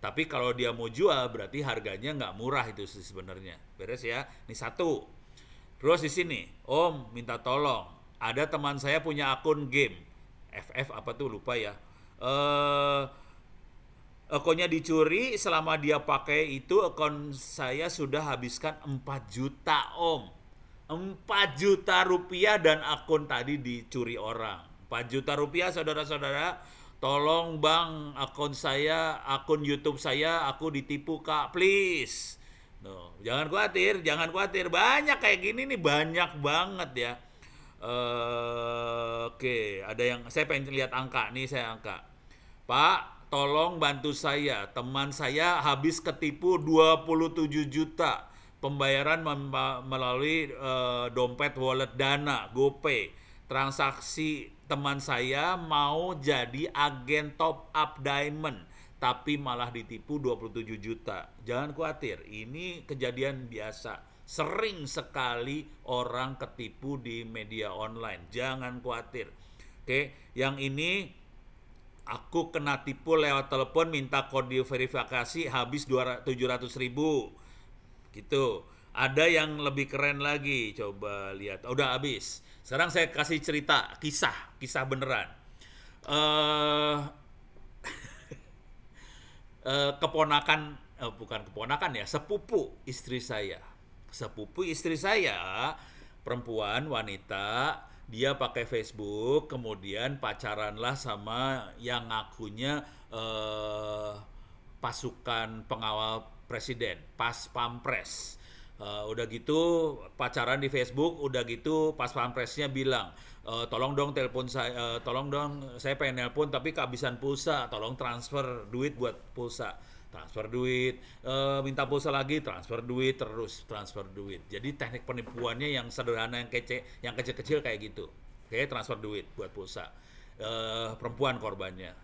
Speaker 2: tapi kalau dia mau jual berarti harganya nggak murah itu sebenarnya. Beres ya. Ini satu. Terus di sini, Om minta tolong, ada teman saya punya akun game, FF apa tuh lupa ya. Akunnya dicuri, selama dia pakai itu akun saya sudah habiskan 4 juta Om. 4 juta rupiah dan akun tadi dicuri orang. 4 juta rupiah saudara-saudara, tolong bang, akun YouTube saya, aku ditipu Kak, please. No, jangan khawatir, banyak kayak gini nih, banyak banget ya. Oke, ada yang, saya pengen lihat angka nih, saya angka. Pak, tolong bantu saya, teman saya habis ketipu 27 juta. Pembayaran melalui dompet wallet Dana, GoPay. Transaksi teman saya mau jadi agen top up diamond, tapi malah ditipu 27 juta. Jangan khawatir, ini kejadian biasa. Sering sekali orang ketipu di media online. Jangan khawatir. Oke, yang ini aku kena tipu lewat telepon, minta kode verifikasi, habis 700.000. Gitu. Ada yang lebih keren lagi, coba lihat. Udah habis. Sekarang saya kasih cerita, kisah beneran. Bukan keponakan ya, sepupu istri saya. Perempuan, wanita, dia pakai Facebook, kemudian pacaranlah sama yang ngakunya pasukan pengawal presiden, Pas Pampres. Udah gitu pacaran di Facebook, udah gitu Pas Pampresnya bilang, tolong dong telepon saya, tolong dong saya pengen nelpon tapi kehabisan pulsa, tolong transfer duit buat pulsa. Transfer duit, minta pulsa lagi, transfer duit, terus transfer duit. Jadi teknik penipuannya yang sederhana, yang kecil-kecil kayak gitu. Oke, transfer duit buat pulsa. Perempuan korbannya.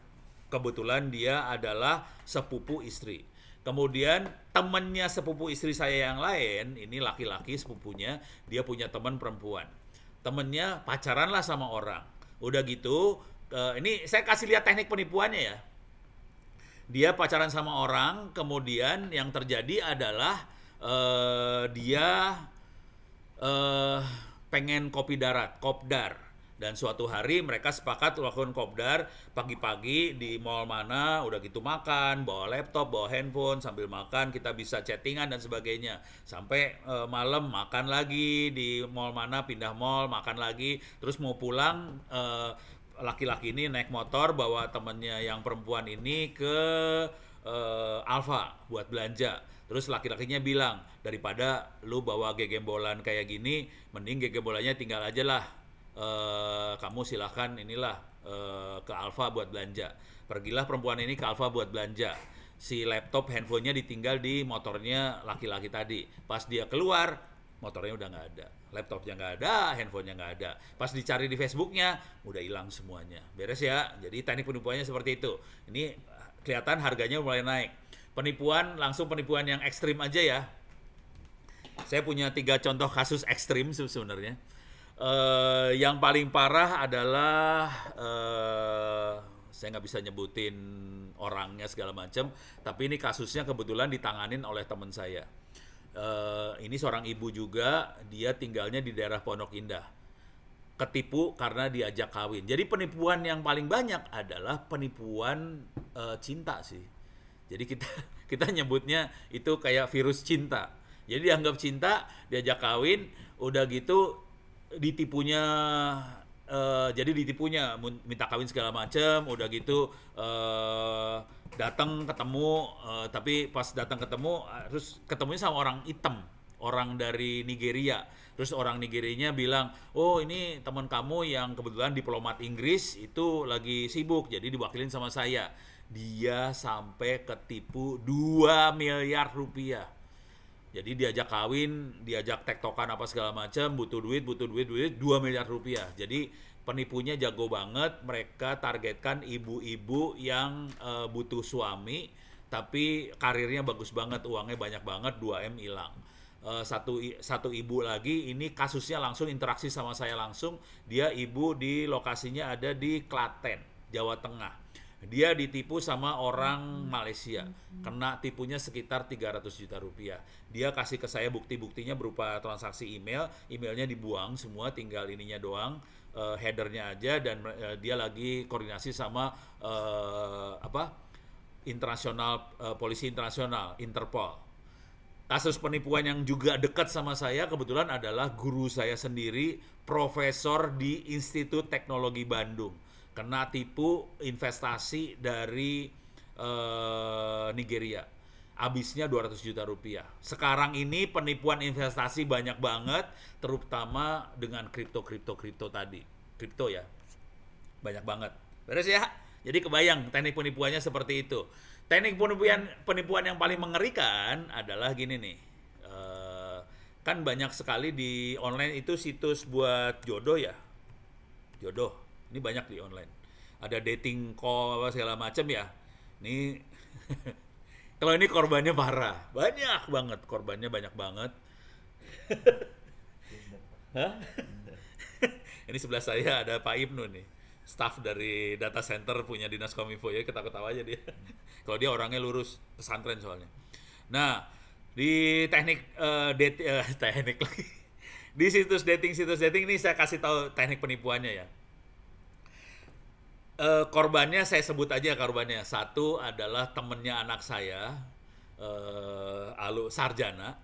Speaker 2: Kebetulan dia adalah sepupu istri. Kemudian temannya sepupu istri saya yang lain, ini laki-laki sepupunya, dia punya teman perempuan. Temennya pacaran lah sama orang. Udah gitu, ini saya kasih lihat teknik penipuannya ya. Dia pacaran sama orang, kemudian yang terjadi adalah dia pengen kopi darat, kopdar. Dan suatu hari mereka sepakat melakukan kopdar pagi-pagi di mall mana, udah gitu makan, bawa laptop, bawa handphone, sambil makan kita bisa chattingan dan sebagainya. Sampai malam makan lagi di mall mana, pindah mall, makan lagi, terus mau pulang laki-laki ini naik motor bawa temennya yang perempuan ini ke Alfa buat belanja. Terus laki-lakinya bilang, daripada lu bawa gegembolan kayak gini, mending gegembolannya tinggal aja lah. Kamu silahkan inilah ke Alfa buat belanja. Pergilah perempuan ini ke Alfa buat belanja. Si laptop, handphonenya ditinggal di motornya laki-laki tadi. Pas dia keluar, motornya udah nggak ada, laptopnya nggak ada, handphonenya nggak ada. Pas dicari di Facebooknya, udah hilang semuanya. Beres ya. Jadi teknik penipuannya seperti itu. Ini kelihatan harganya mulai naik. Penipuan, langsung penipuan yang ekstrim aja ya. Saya punya 3 contoh kasus ekstrim sebenarnya. Yang paling parah adalah saya nggak bisa nyebutin orangnya segala macam, tapi ini kasusnya kebetulan ditanganin oleh teman saya. Ini seorang ibu juga, dia tinggalnya di daerah Pondok Indah. Ketipu karena diajak kawin. Jadi penipuan yang paling banyak adalah penipuan cinta sih. Jadi kita nyebutnya itu kayak virus cinta. Jadi dianggap cinta, diajak kawin, udah gitu ditipunya, jadi ditipunya minta kawin segala macam, udah gitu datang ketemu, tapi pas datang ketemu terus ketemunya sama orang hitam, orang dari Nigeria. Terus orang Nigerianya bilang, oh ini teman kamu yang kebetulan diplomat Inggris itu lagi sibuk, jadi diwakilin sama saya. Dia sampai ketipu 2 miliar rupiah. Jadi diajak kawin, diajak tektokan apa segala macam, butuh duit 2 miliar rupiah. Jadi penipunya jago banget, mereka targetkan ibu-ibu yang butuh suami, tapi karirnya bagus banget, uangnya banyak banget, 2M hilang. Satu ibu lagi, ini kasusnya langsung interaksi sama saya langsung, dia ibu di lokasinya ada di Klaten, Jawa Tengah. Dia ditipu sama orang Malaysia, kena tipunya sekitar 300 juta rupiah. Dia kasih ke saya bukti-buktinya berupa transaksi email, emailnya dibuang semua, tinggal ininya doang, headernya aja, dan dia lagi koordinasi sama internasional, polisi internasional, Interpol. Kasus penipuan yang juga dekat sama saya kebetulan adalah guru saya sendiri, profesor di Institut Teknologi Bandung. Kena tipu investasi dari Nigeria. Habisnya 200 juta rupiah. Sekarang ini penipuan investasi banyak banget, terutama dengan kripto tadi. Kripto ya, banyak banget. Beres ya? Jadi kebayang teknik penipuannya seperti itu. Teknik penipuan yang paling mengerikan adalah gini nih. Kan banyak sekali di online itu situs buat jodoh ya. Jodoh. Ini banyak di online. Ada dating call apa segala macam ya. Ini kalau ini korbannya parah. Banyak banget korbannya, banyak banget. Hah? Ini sebelah saya ada Pak Ibnu nih. Staff dari data center punya Dinas Kominfo, ya ketawa-ketawa aja dia. Kalau dia orangnya lurus, pesantren soalnya. Nah, di teknik teknik lagi. Di situs dating ini saya kasih tahu teknik penipuannya ya. Korbannya saya sebut aja korbannya. Satu adalah temennya anak saya, sarjana.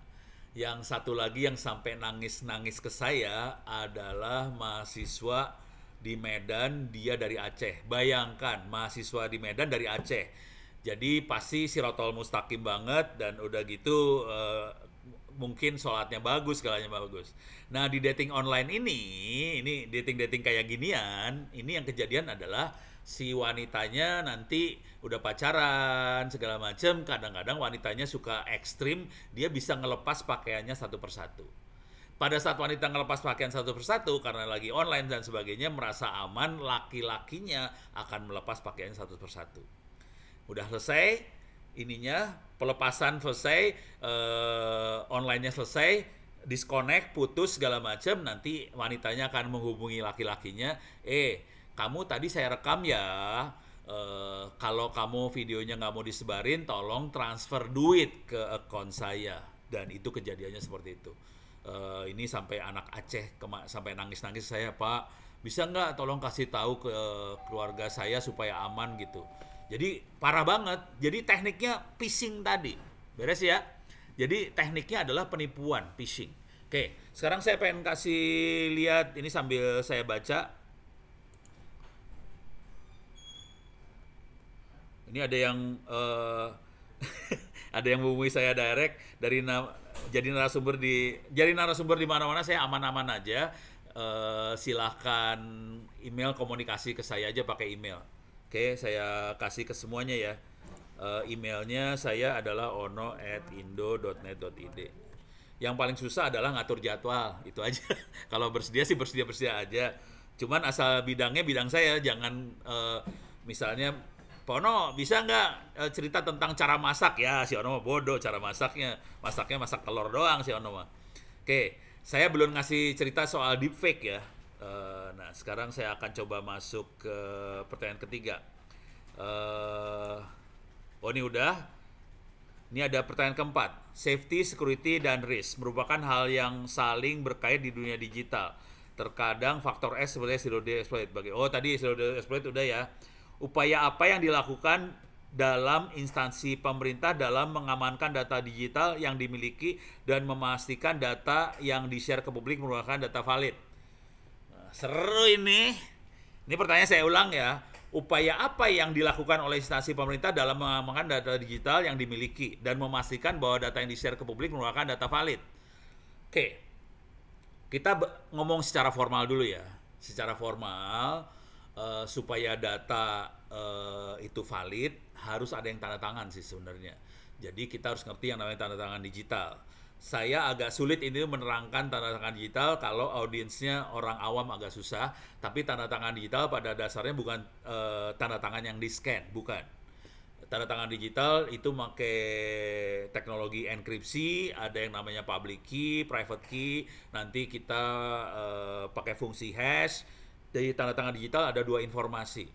Speaker 2: Yang satu lagi yang sampai nangis-nangis ke saya adalah mahasiswa di Medan, dia dari Aceh. Bayangkan, mahasiswa di Medan dari Aceh. Jadi pasti sirotol mustaqim banget, dan udah gitu mungkin sholatnya bagus, segalanya bagus. Nah, di dating online ini dating kayak ginian, ini yang kejadian adalah si wanitanya nanti udah pacaran segala macem, kadang-kadang wanitanya suka ekstrim, dia bisa ngelepas pakaiannya satu persatu. pada saat wanita ngelepas pakaian satu persatu karena lagi online dan sebagainya, merasa aman, laki-lakinya akan melepas pakaian satu persatu. Udah selesai ininya, pelepasan selesai, online-nya selesai, disconnect, putus segala macam, nanti wanitanya akan menghubungi laki-lakinya, kamu tadi saya rekam ya, kalau kamu videonya nggak mau disebarin, tolong transfer duit ke akun saya. Dan itu kejadiannya seperti itu. Ini sampai anak Aceh sampai nangis-nangis, saya, Pak, bisa nggak tolong kasih tahu ke keluarga saya supaya aman gitu. Jadi parah banget. Jadi tekniknya phishing tadi, beres ya. Jadi tekniknya adalah penipuan, phishing. Oke, sekarang saya pengen kasih lihat ini sambil saya baca. Ini ada yang ada yang menghubungi saya direct dari jadi narasumber di mana-mana, saya aman-aman aja. Silahkan email, komunikasi ke saya aja pakai email. Oke, saya kasih ke semuanya ya. Emailnya saya adalah ono@indo.net.id. Yang paling susah adalah ngatur jadwal, itu aja. Kalau bersedia sih bersedia aja. Cuman asal bidangnya bidang saya, jangan misalnya Pak Ono bisa nggak cerita tentang cara masak? Ya, si Ono mah bodoh cara masaknya. Masaknya masak telur doang si Ono mah. Oke, saya belum ngasih cerita soal deepfake ya. Nah, sekarang saya akan coba masuk ke pertanyaan ketiga. Ini udah. Ini ada pertanyaan keempat. Safety, security, dan risk merupakan hal yang saling berkait di dunia digital. Terkadang faktor S seperti zero day exploit. Tadi zero day exploit udah ya. Upaya apa yang dilakukan dalam instansi pemerintah dalam mengamankan data digital yang dimiliki dan memastikan data yang di-share ke publik merupakan data valid? Nah, seru ini. Ini pertanyaan saya ulang ya. Upaya apa yang dilakukan oleh instansi pemerintah dalam mengamankan data digital yang dimiliki dan memastikan bahwa data yang di-share ke publik merupakan data valid? Oke. Kita ngomong secara formal dulu ya. Secara formal, supaya data itu valid, harus ada yang tanda tangan sih sebenarnya. Jadi kita harus ngerti yang namanya tanda tangan digital. Saya agak sulit ini menerangkan tanda tangan digital kalau audiensnya orang awam agak susah. Tapi tanda tangan digital pada dasarnya bukan tanda tangan yang di-scan, bukan. Tanda tangan digital itu pakai teknologi enkripsi, ada yang namanya public key, private key. Nanti kita pakai fungsi hash. Dari tanda tangan digital ada dua informasi.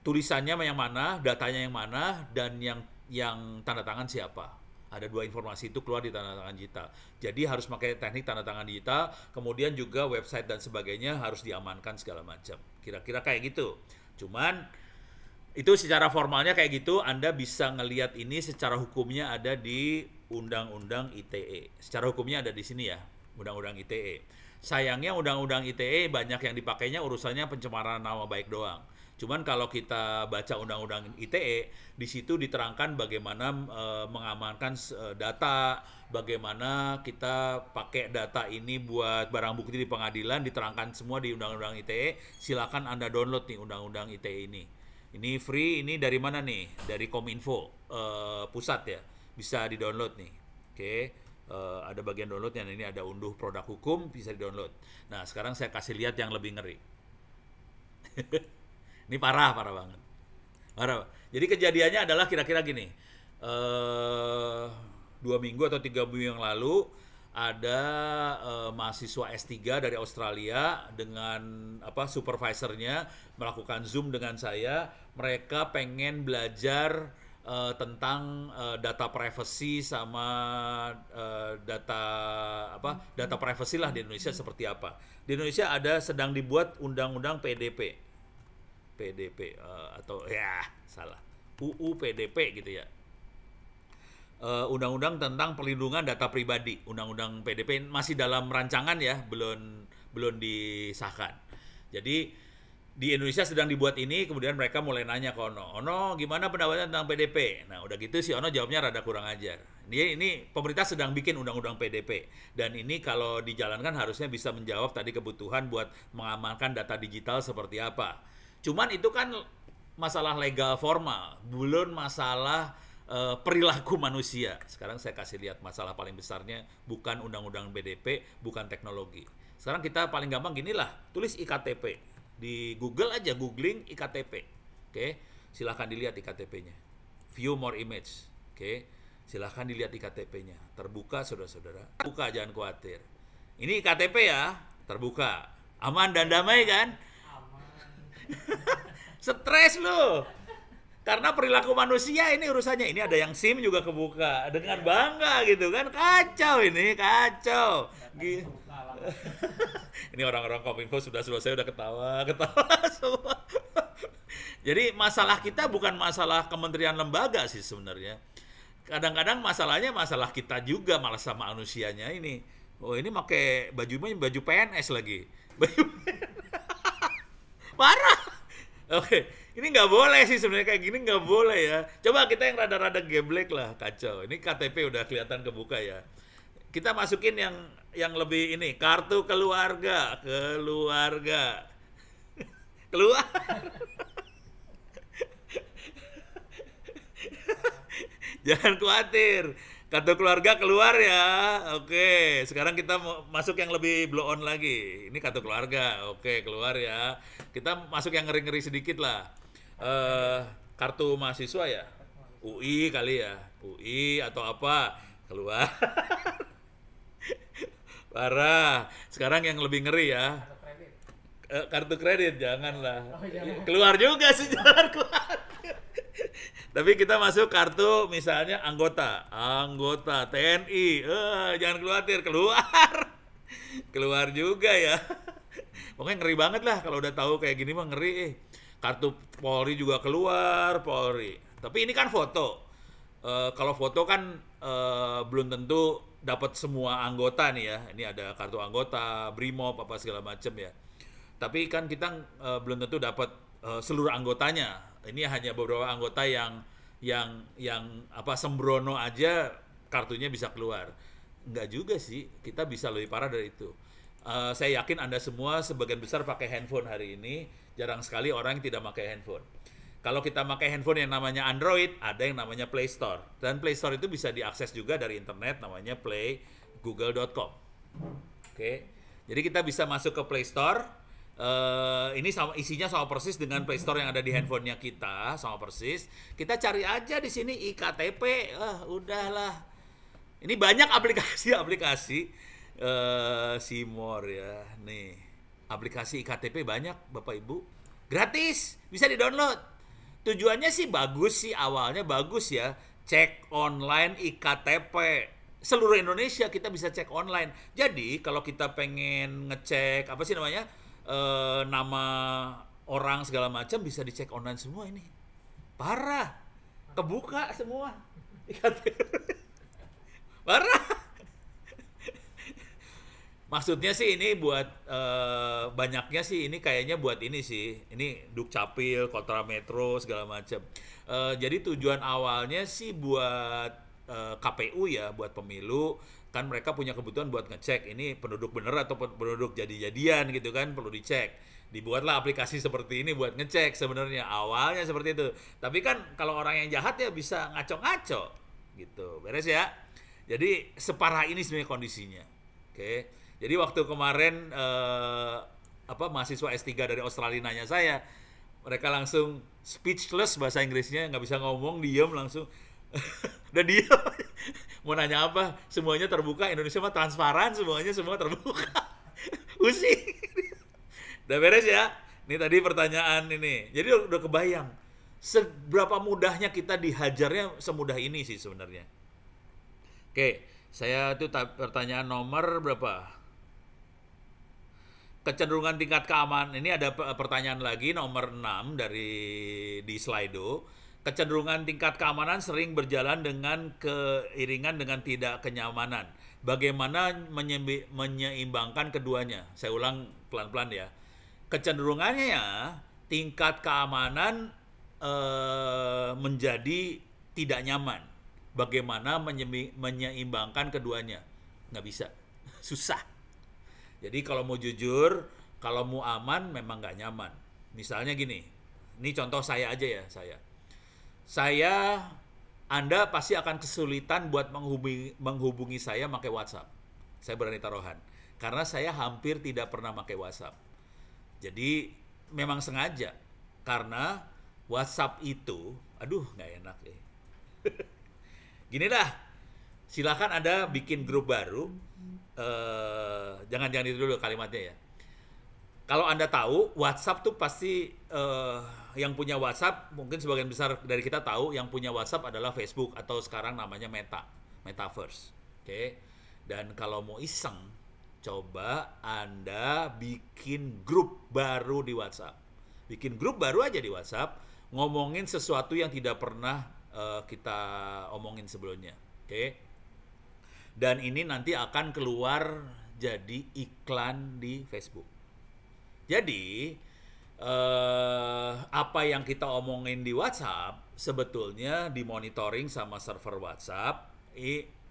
Speaker 2: Tulisannya yang mana, datanya yang mana, dan yang tanda tangan siapa. Ada dua informasi itu keluar di tanda tangan digital. Jadi harus pakai teknik tanda tangan digital, kemudian juga website dan sebagainya harus diamankan segala macam. Kira-kira kayak gitu. Cuman itu secara formalnya kayak gitu, Anda bisa ngelihat ini secara hukumnya ada di Undang-Undang ITE. Secara hukumnya ada di sini ya, Undang-Undang ITE. Sayangnya Undang-Undang ITE banyak yang dipakainya urusannya pencemaran nama baik doang. Cuman kalau kita baca Undang-Undang ITE, di situ diterangkan bagaimana mengamankan data, bagaimana kita pakai data ini buat barang bukti di pengadilan, diterangkan semua di Undang-Undang ITE. Silakan Anda download nih Undang-Undang ITE ini. Ini free, ini dari mana nih? Dari Kominfo pusat ya, bisa di-download nih. Oke. Ada bagian downloadnya, ini ada unduh produk hukum, bisa di-download. Nah, sekarang saya kasih lihat yang lebih ngeri. Ini parah banget. Parah. Jadi kejadiannya adalah kira-kira gini. 2 minggu atau 3 minggu yang lalu ada mahasiswa S3 dari Australia dengan supervisornya melakukan Zoom dengan saya. Mereka pengen belajar tentang data privacy sama data privacy lah di Indonesia seperti apa. Di Indonesia ada sedang dibuat undang-undang PDP atau ya salah UU PDP gitu ya. Undang-undang tentang perlindungan data pribadi. Undang-undang PDP masih dalam rancangan ya, belum disahkan. Jadi di Indonesia sedang dibuat ini, kemudian mereka mulai nanya ke Ono gimana pendapatnya tentang PDP? Nah, udah gitu si Ono jawabnya rada kurang ajar. Ini pemerintah sedang bikin undang-undang PDP, dan ini kalau dijalankan harusnya bisa menjawab tadi kebutuhan buat mengamankan data digital seperti apa. Cuman itu kan masalah legal formal, belum masalah perilaku manusia. Sekarang saya kasih lihat masalah paling besarnya bukan undang-undang BDP, bukan teknologi. Sekarang kita paling gampang ginilah, tulis IKTP. Di Google aja, googling IKTP. Oke, silahkan dilihat IKTP-nya. View more image. Oke, silahkan dilihat IKTP-nya. Terbuka, saudara-saudara. Buka, jangan khawatir. Ini IKTP ya, terbuka. Aman dan damai kan? Aman. Stres loh. Karena perilaku manusia ini urusannya. Ini ada yang SIM juga kebuka. Dengan bangga gitu kan. Kacau ini, kacau. Ini orang-orang Kominfo sudah selesai, udah ketawa semua. Jadi masalah kita bukan masalah kementerian lembaga sih sebenarnya. Kadang-kadang masalahnya masalah kita juga, malah sama manusianya ini. Oh ini pakai baju PNS lagi. Parah. Oke, ini nggak boleh sih sebenarnya, kayak gini nggak boleh ya. Coba kita yang rada-rada geblek lah, kacau. Ini KTP udah kelihatan kebuka ya. Kita masukin yang lebih ini, kartu keluarga. Keluar. Jangan khawatir. Kartu keluarga keluar ya. Oke, sekarang kita masuk yang lebih blow on lagi. Ini kartu keluarga. Oke, keluar ya. Kita masuk yang ngeri-ngeri sedikit lah. Kartu mahasiswa ya. UI kali ya. UI atau apa. Keluar. Parah. Sekarang yang lebih ngeri ya. Kartu kredit janganlah. Keluar juga sih, jangan keluar. Tapi kita masuk kartu misalnya anggota TNI, jangan khawatir, keluar juga ya. Pokoknya ngeri banget lah kalau udah tahu kayak gini mah ngeri. Kartu Polri juga keluar, Polri. Tapi ini kan foto. Kalau foto kan belum tentu dapat semua anggota nih ya. Ini ada kartu anggota, Brimob apa segala macam ya. Tapi kan kita belum tentu dapat seluruh anggotanya. Ini hanya beberapa anggota yang apa sembrono aja kartunya bisa keluar. Enggak juga sih, kita bisa lebih parah dari itu. Saya yakin Anda semua sebagian besar pakai handphone hari ini. Jarang sekali orang yang tidak pakai handphone. Kalau kita pakai handphone yang namanya Android, ada yang namanya Play Store. Dan Play Store itu bisa diakses juga dari internet, namanya playgoogle.com. Oke, jadi kita bisa masuk ke Play Store. Ini isinya sama persis dengan Play Store yang ada di handphonenya kita, sama persis. Kita cari aja di sini IKTP, udahlah. Ini banyak aplikasi Simor ya, nih aplikasi IKTP banyak Bapak Ibu, gratis, bisa di-download. Tujuannya sih bagus sih, awalnya bagus ya, cek online IKTP. Seluruh Indonesia kita bisa cek online. Jadi kalau kita pengen ngecek apa sih namanya? Nama orang segala macam bisa dicek online semua ini. Parah. Kebuka semua. Parah. Maksudnya sih ini buat banyaknya sih ini kayaknya buat ini sih. Ini Dukcapil, Kota Metro segala macam. Jadi tujuan awalnya sih buat KPU ya, buat pemilu. Kan mereka punya kebutuhan buat ngecek ini penduduk bener atau penduduk jadi-jadian gitu kan, perlu dicek. Dibuatlah aplikasi seperti ini buat ngecek sebenarnya, awalnya seperti itu. Tapi kan kalau orang yang jahat ya bisa ngaco-ngaco gitu. Beres ya. Jadi separah ini sebenarnya kondisinya. Oke. Jadi waktu kemarin mahasiswa S3 dari Australia nanya saya, mereka langsung speechless bahasa Inggrisnya, nggak bisa ngomong, diem langsung. Udah diem. Mau nanya apa? Semuanya terbuka. Indonesia mah transparan, semua terbuka. Pusing. Udah beres ya? Ini tadi pertanyaan ini. Jadi udah kebayang seberapa mudahnya kita dihajarnya, semudah ini sih sebenarnya. Oke, saya tuh pertanyaan nomor berapa? Kecenderungan tingkat keamanan. Ini ada pertanyaan lagi nomor 6 di Slido. Kecenderungan tingkat keamanan sering berjalan dengan keiringan dengan tidak kenyamanan. Bagaimana menyeimbangkan keduanya? Saya ulang pelan-pelan ya. Kecenderungannya ya, tingkat keamanan menjadi tidak nyaman. Bagaimana menyeimbangkan keduanya? Nggak bisa. Susah. Jadi kalau mau jujur, kalau mau aman memang nggak nyaman. Misalnya gini, ini contoh saya aja ya, saya Anda pasti akan kesulitan buat menghubungi saya pakai WhatsApp. Saya berani taruhan. Karena saya hampir tidak pernah pakai WhatsApp. Jadi memang sengaja. Karena WhatsApp itu, aduh nggak enak ya. Gini dah, silakan Anda bikin grup baru. Jangan itu dulu kalimatnya ya. Kalau Anda tahu, WhatsApp tuh pasti yang punya WhatsApp, mungkin sebagian besar dari kita tahu yang punya WhatsApp adalah Facebook atau sekarang namanya Metaverse. Oke. Dan kalau mau iseng, coba Anda bikin grup baru di WhatsApp. Bikin grup baru aja di WhatsApp, ngomongin sesuatu yang tidak pernah kita omongin sebelumnya. Oke. Dan ini nanti akan keluar jadi iklan di Facebook. Jadi, apa yang kita omongin di WhatsApp sebetulnya dimonitoring sama server WhatsApp.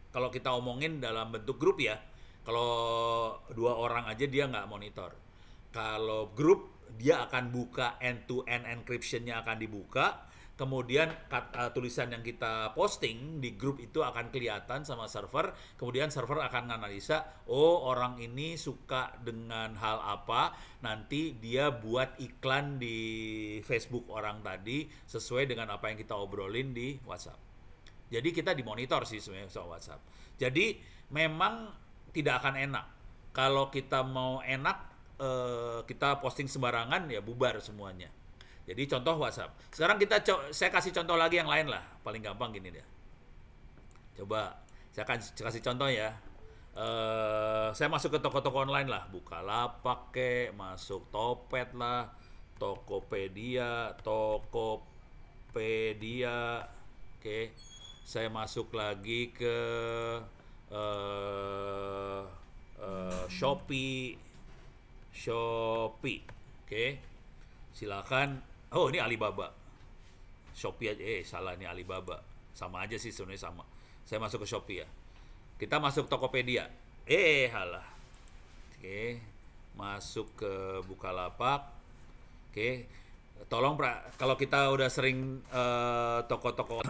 Speaker 2: Kalau kita omongin dalam bentuk grup ya, kalau 2 orang aja dia nggak monitor. Kalau grup, dia akan buka end-to-end encryption-nya akan dibuka. Kemudian tulisan yang kita posting di grup itu akan kelihatan sama server. Kemudian server akan menganalisa, oh orang ini suka dengan hal apa. Nanti dia buat iklan di Facebook orang tadi sesuai dengan apa yang kita obrolin di WhatsApp. Jadi kita dimonitor sih sebenarnya soal WhatsApp. Jadi memang tidak akan enak. Kalau kita mau enak, kita posting sembarangan ya bubar semuanya. Jadi contoh WhatsApp. Sekarang saya kasih contoh lagi yang lain lah. Paling gampang gini deh. Coba saya akan kasih contoh ya. Saya masuk ke toko-toko online lah. Bukalapak kek, masuk Topet lah, Tokopedia. Oke. Saya masuk lagi ke Shopee. Oke. Silakan. Oh, ini Alibaba. Shopee aja. Salah, ini Alibaba. Sama aja sih sebenarnya sama. Saya masuk ke Shopee ya. Kita masuk Tokopedia. Halah. Oke. Masuk ke Bukalapak. Oke. Tolong kalau kita udah sering toko-toko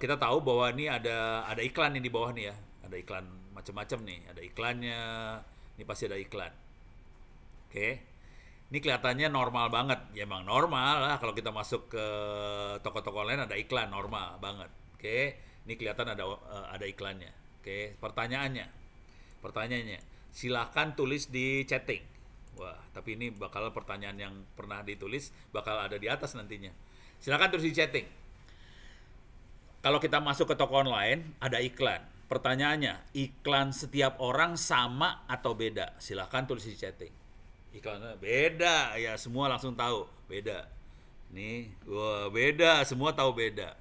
Speaker 2: kita tahu bahwa ini ada iklan nih di bawah nih ya. Ada iklan macam-macam nih. Ada iklannya. Ini pasti ada iklan. Oke. Ini kelihatannya normal banget. Ya emang normal lah kalau kita masuk ke toko-toko online ada iklan normal banget. Oke. Ini kelihatan ada iklannya. Oke, pertanyaannya. Silakan tulis di chatting. Wah, tapi ini bakal pertanyaan yang pernah ditulis bakal ada di atas nantinya. Silakan tulis di chatting. Kalau kita masuk ke toko online ada iklan. Pertanyaannya, iklan setiap orang sama atau beda? Silakan tulis di chatting. Iklannya beda, ya semua langsung tahu beda. Nih, wah beda, semua tahu beda.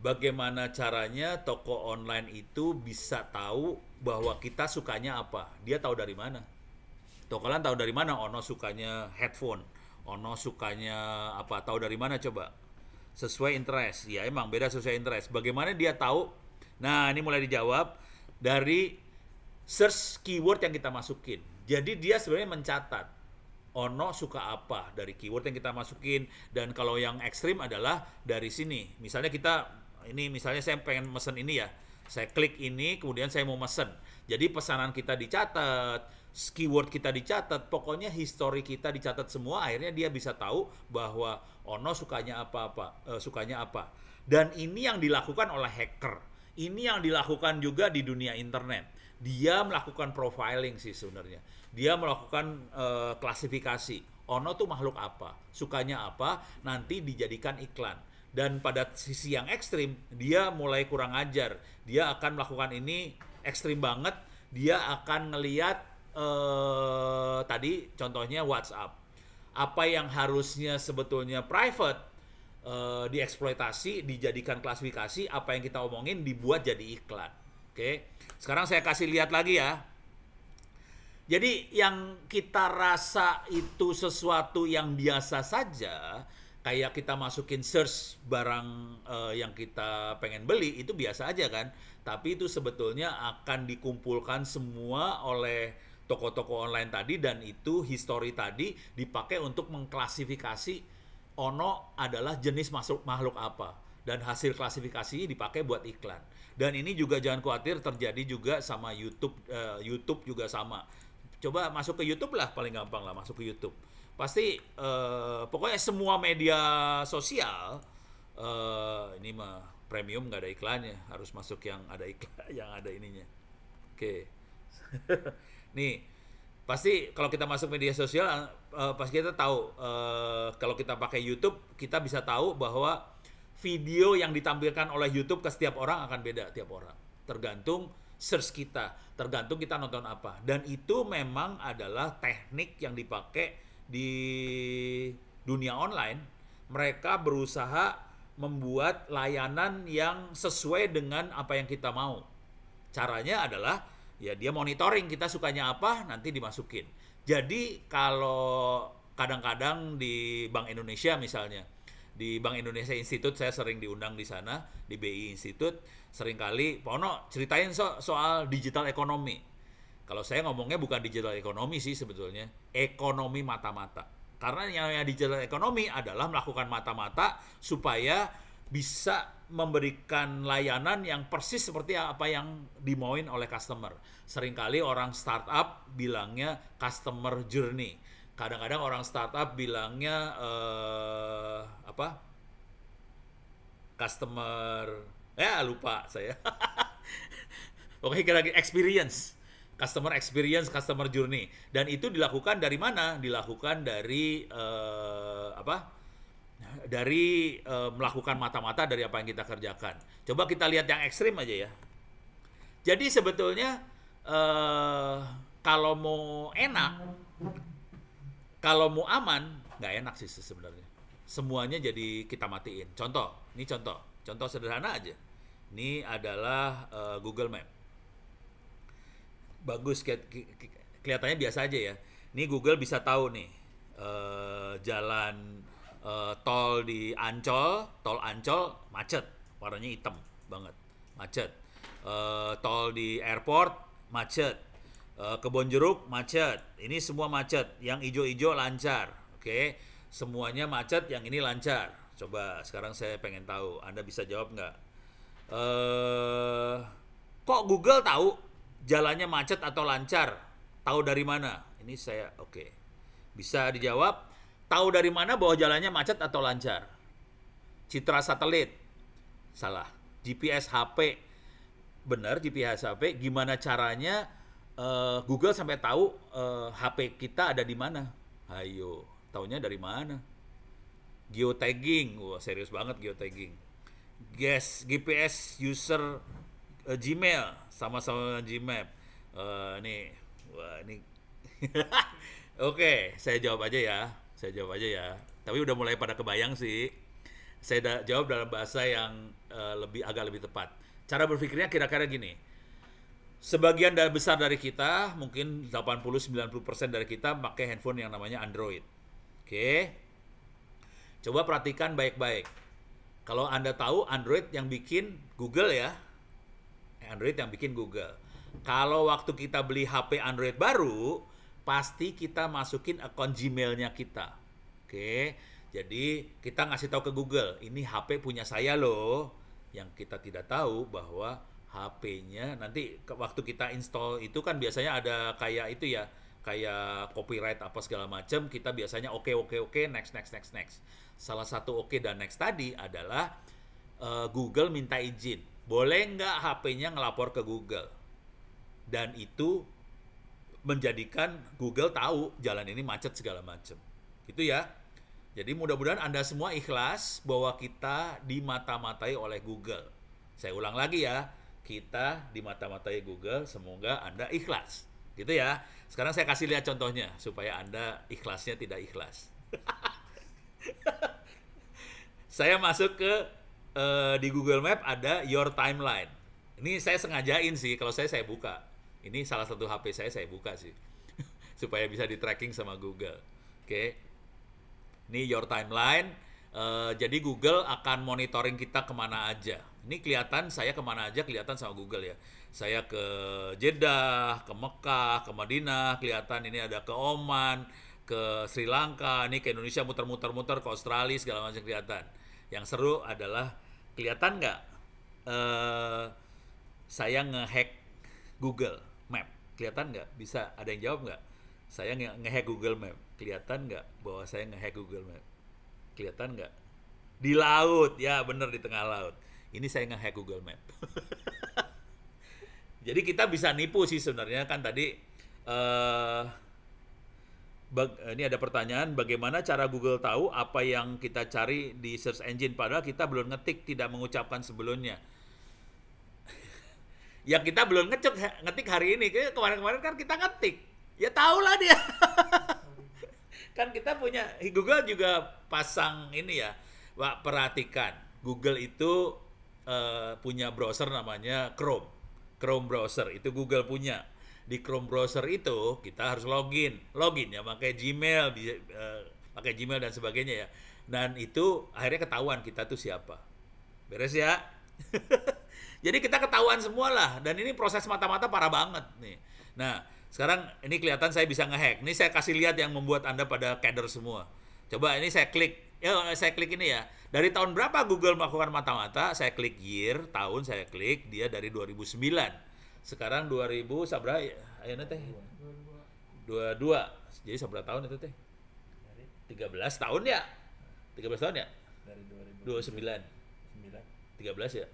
Speaker 2: Bagaimana caranya toko online itu bisa tahu bahwa kita sukanya apa? Dia tahu dari mana? Toko online tahu dari mana? Ono sukanya headphone, Ono sukanya apa? Tahu dari mana coba? Sesuai interest. Ya emang beda sesuai interest. Bagaimana dia tahu? Nah, ini mulai dijawab dari search keyword yang kita masukin. Jadi dia sebenarnya mencatat Ono suka apa dari keyword yang kita masukin. Dan kalau yang ekstrim adalah dari sini. Misalnya misalnya saya pengen mesen ini ya. Saya klik ini, kemudian saya mau mesen. Jadi pesanan kita dicatat, keyword kita dicatat, pokoknya history kita dicatat semua. Akhirnya dia bisa tahu bahwa Ono sukanya apa. Dan ini yang dilakukan oleh hacker. Ini yang dilakukan juga di dunia internet. Dia melakukan profiling sih sebenarnya. Dia melakukan klasifikasi. Ono tuh makhluk apa, sukanya apa, nanti dijadikan iklan. Dan pada sisi yang ekstrim, dia mulai kurang ajar. Dia akan melakukan ini ekstrim banget. Dia akan ngeliat tadi contohnya WhatsApp. Apa yang harusnya sebetulnya private, dieksploitasi, dijadikan klasifikasi. Apa yang kita omongin dibuat jadi iklan. Oke, sekarang saya kasih lihat lagi ya. Jadi yang kita rasa itu sesuatu yang biasa saja, kayak kita masukin search barang yang kita pengen beli, itu biasa aja kan. Tapi itu sebetulnya akan dikumpulkan semua oleh toko-toko online tadi, dan itu history tadi dipakai untuk mengklasifikasi Ono adalah jenis makhluk apa. dan hasil klasifikasi dipakai buat iklan. Dan ini juga jangan khawatir terjadi juga sama YouTube. YouTube juga sama. Coba masuk ke YouTube lah, paling gampang lah masuk ke YouTube. Pasti pokoknya semua media sosial ini mah premium nggak ada iklannya, harus masuk yang ada iklan, yang ada ininya. Oke. Nih, pasti kalau kita masuk media sosial pasti kita tahu kalau kita pakai YouTube kita bisa tahu bahwa video yang ditampilkan oleh YouTube ke setiap orang akan beda tiap orang. Tergantung search kita, tergantung kita nonton apa. Dan itu memang adalah teknik yang dipakai di dunia online. Mereka berusaha membuat layanan yang sesuai dengan apa yang kita mau. Caranya adalah ya dia monitoring kita sukanya apa, nanti dimasukin. Jadi kalau kadang-kadang di Bank Indonesia misalnya, di Bank Indonesia Institute saya sering diundang di sana, di BI Institute, seringkali Pono ceritain soal digital ekonomi. Kalau saya ngomongnya bukan digital ekonomi sih sebetulnya, ekonomi mata-mata. Karena yang digital ekonomi adalah melakukan mata-mata supaya bisa memberikan layanan yang persis seperti apa yang dimauin oleh customer. Seringkali orang startup bilangnya customer journey. Kadang-kadang orang startup bilangnya customer lupa saya. Oke, kira-kira experience. Customer experience, customer journey. Dan itu dilakukan dari mana? Dilakukan dari melakukan mata-mata dari apa yang kita kerjakan. Coba kita lihat yang ekstrim aja ya. Jadi sebetulnya kalau mau enak, kalau mau aman, nggak enak sih sebenarnya. Semuanya jadi kita matiin. Ini contoh sederhana aja. Ini adalah Google Map. Bagus, kelihatannya biasa aja ya. Ini Google bisa tahu nih jalan tol di Ancol, tol Ancol macet, warnanya hitam banget, macet. Tol di airport macet, Kebonjeruk macet. Ini semua macet. Yang hijau-hijau lancar, oke? Semuanya macet, yang ini lancar. Coba sekarang saya pengen tahu, Anda bisa jawab nggak? Kok Google tahu jalannya macet atau lancar? Tahu dari mana? Ini saya oke. Bisa dijawab. Tahu dari mana bahwa jalannya macet atau lancar? Citra satelit. Salah. GPS HP. Benar, GPS HP. Gimana caranya Google sampai tahu HP kita ada di mana? Ayo, taunya dari mana? Geotagging. Wah, serius banget geotagging. GPS user Gmail, sama-sama Gmap. Nih, wah ini. Oke, saya jawab aja ya. Tapi udah mulai pada kebayang sih. Saya jawab dalam bahasa yang agak lebih tepat. Cara berpikirnya kira-kira gini. Sebagian besar dari kita, mungkin 80-90% dari kita pakai handphone yang namanya Android. Oke. Coba perhatikan baik-baik. Kalau Anda tahu Android yang bikin Google ya. Android yang bikin Google. Kalau waktu kita beli HP Android baru, pasti kita masukin akun Gmail-nya kita. Oke. Jadi kita ngasih tahu ke Google, ini HP punya saya loh. Yang kita tidak tahu bahwa HP-nya nanti waktu kita install itu kan biasanya ada kayak itu ya, kayak copyright apa segala macam. Kita biasanya oke, next. Salah satu oke dan next tadi adalah Google minta izin. Boleh nggak HP-nya ngelapor ke Google? Dan itu menjadikan Google tahu jalan ini macet segala macam. Itu ya. Jadi mudah-mudahan Anda semua ikhlas bahwa kita dimata-matai oleh Google. Saya ulang lagi ya, kita dimata-matai Google, semoga Anda ikhlas. Gitu ya. Sekarang saya kasih lihat contohnya, supaya Anda ikhlasnya tidak ikhlas. Saya masuk ke, di Google Map ada Your Timeline. Ini saya sengajain sih, kalau saya buka. Ini salah satu HP saya buka sih. Supaya bisa di-tracking sama Google. Oke. Ini Your Timeline, jadi Google akan monitoring kita kemana aja. Ini kelihatan saya kemana aja kelihatan sama Google ya. Saya ke Jeddah, ke Mekah, ke Madinah, kelihatan ini ada ke Oman, ke Sri Lanka, ini ke Indonesia muter-muter, ke Australia segala macam kelihatan. Yang seru adalah kelihatan nggak saya ngehack Google Map? Kelihatan nggak? Bisa ada yang jawab nggak? Saya ngehack Google Map. Kelihatan nggak bahwa saya ngehack Google Map? Kelihatan nggak? Di laut, ya bener, di tengah laut. Ini saya ngehack Google Map. Jadi kita bisa nipu sih sebenarnya kan tadi. Ini ada pertanyaan, bagaimana cara Google tahu apa yang kita cari di search engine padahal kita belum ngetik, tidak mengucapkan sebelumnya. Ya kita belum ngetik hari ini, kemarin-kemarin kan kita ngetik. Ya tahulah dia. Kan kita punya, Google juga pasang ini ya, Pak, perhatikan. Google itu punya browser namanya Chrome browser, itu Google punya. Di Chrome browser itu kita harus login ya, pakai Gmail, pakai Gmail dan sebagainya ya. Dan itu akhirnya ketahuan kita tuh siapa. Beres ya. Jadi kita ketahuan semua lah, dan ini proses mata-mata parah banget nih. Nah, sekarang ini kelihatan saya bisa ngehack. Ini saya kasih lihat yang membuat Anda pada keder semua. Coba ini saya klik. Saya klik ini ya. Dari tahun berapa Google melakukan mata-mata? Saya klik year, tahun saya klik, dia dari 2009. Sekarang 2000 sabra ayeuna teh 22. Jadi sabra tahun itu teh 13 tahun ya, 13 tahun ya, dari 29 13 ya,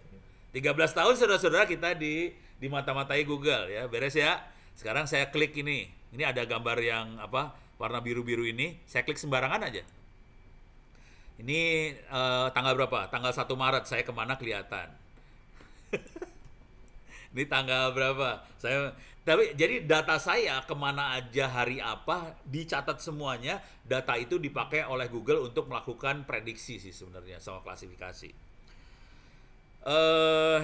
Speaker 2: 13 tahun saudara-saudara kita di mata-matai Google ya. Beres ya. Sekarang saya klik ini ada gambar yang apa, warna biru-biru ini, saya klik sembarangan aja. Ini tanggal berapa? Tanggal 1 Maret, saya kemana kelihatan. Ini tanggal berapa? Tapi jadi data saya kemana aja, hari apa, dicatat semuanya. Data itu dipakai oleh Google untuk melakukan prediksi sih sebenarnya sama klasifikasi.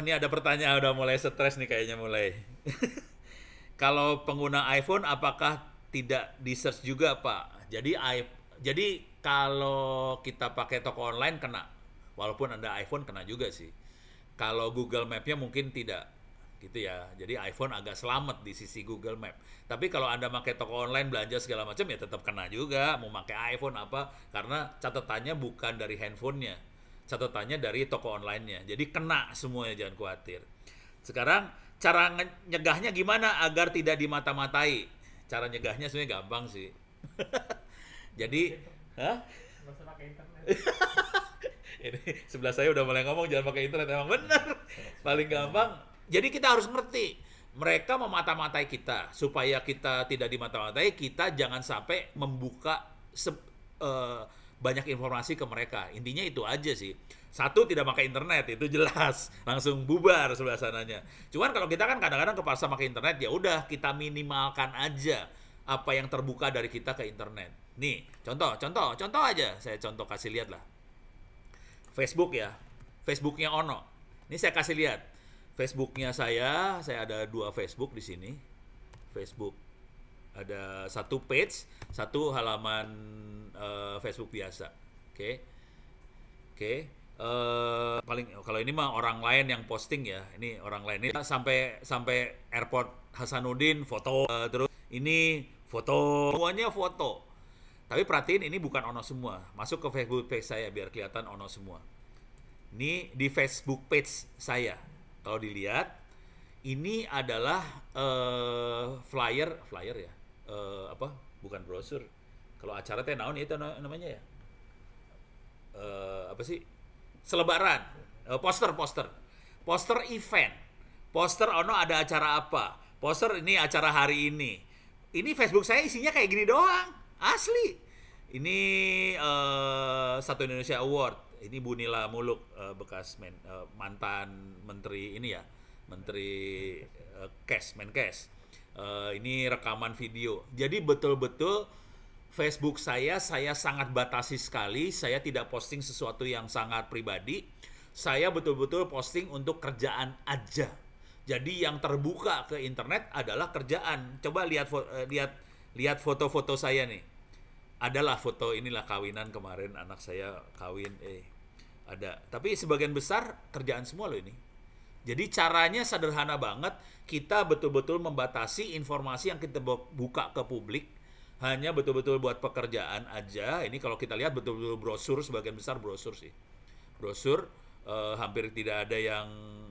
Speaker 2: Ini ada pertanyaan, udah mulai stres nih kayaknya mulai. Kalau pengguna iPhone apakah tidak di search juga, Pak? Jadi kalau kita pakai toko online kena, walaupun Anda iPhone kena juga sih. Kalau Google Map-nya mungkin tidak. Gitu ya. Jadi iPhone agak selamat di sisi Google Map. Tapi kalau Anda pakai toko online belanja segala macam ya tetap kena juga. Mau pakai iPhone apa? Karena catatannya bukan dari handphonenya, catatannya dari toko online-nya. Jadi kena semuanya, jangan khawatir. Sekarang cara nyegahnya gimana agar tidak dimata-matai? Cara nyegahnya sebenarnya gampang sih. Jadi, ini sebelah saya udah mulai ngomong jangan pakai internet, emang bener. Paling gampang. Jadi kita harus ngerti, mereka memata-matai kita. Supaya kita tidak dimata-matai, kita jangan sampai membuka banyak informasi ke mereka. Intinya itu aja sih. Satu, tidak pakai internet, itu jelas. Langsung bubar sebelah sananya. Cuman kalau kita kan kadang-kadang kepaksa pakai internet, ya udah kita minimalkan aja apa yang terbuka dari kita ke internet. Nih, contoh aja. Saya contoh kasih lihat lah. Facebook ya. Facebooknya Ono. Ini saya kasih lihat. Facebooknya saya ada 2 Facebook di sini. Facebook ada 1 page, 1 halaman Facebook biasa. Oke. Paling kalau ini mah orang lain yang posting ya. Ini orang lain. Ini sampai airport Hasanuddin foto, terus ini foto, semuanya foto. Tapi perhatiin ini bukan Ono semua. Masuk ke Facebook page saya biar kelihatan Ono semua. Ini di Facebook page saya. Kalau dilihat, ini adalah flyer ya, bukan brosur. Kalau acara teh naon itu namanya ya, apa sih? Selebaran, poster event, poster Ono ada acara apa, poster ini acara hari ini. Ini Facebook saya isinya kayak gini doang, asli. Ini Satu Indonesia Award. Ini Bu Nila Muluk, bekas mantan menteri ini ya, menteri Menkes. Ini rekaman video. Jadi betul-betul Facebook saya sangat batasi sekali. Saya tidak posting sesuatu yang sangat pribadi. Saya betul-betul posting untuk kerjaan aja. Jadi yang terbuka ke internet adalah kerjaan. Coba lihat foto-foto saya nih. Adalah foto inilah kawinan kemarin, anak saya kawin, ada. Tapi sebagian besar kerjaan semua loh ini. Jadi caranya sederhana banget, kita betul-betul membatasi informasi yang kita buka ke publik, hanya betul-betul buat pekerjaan aja. Ini kalau kita lihat betul-betul brosur, sebagian besar brosur sih. Brosur, hampir tidak ada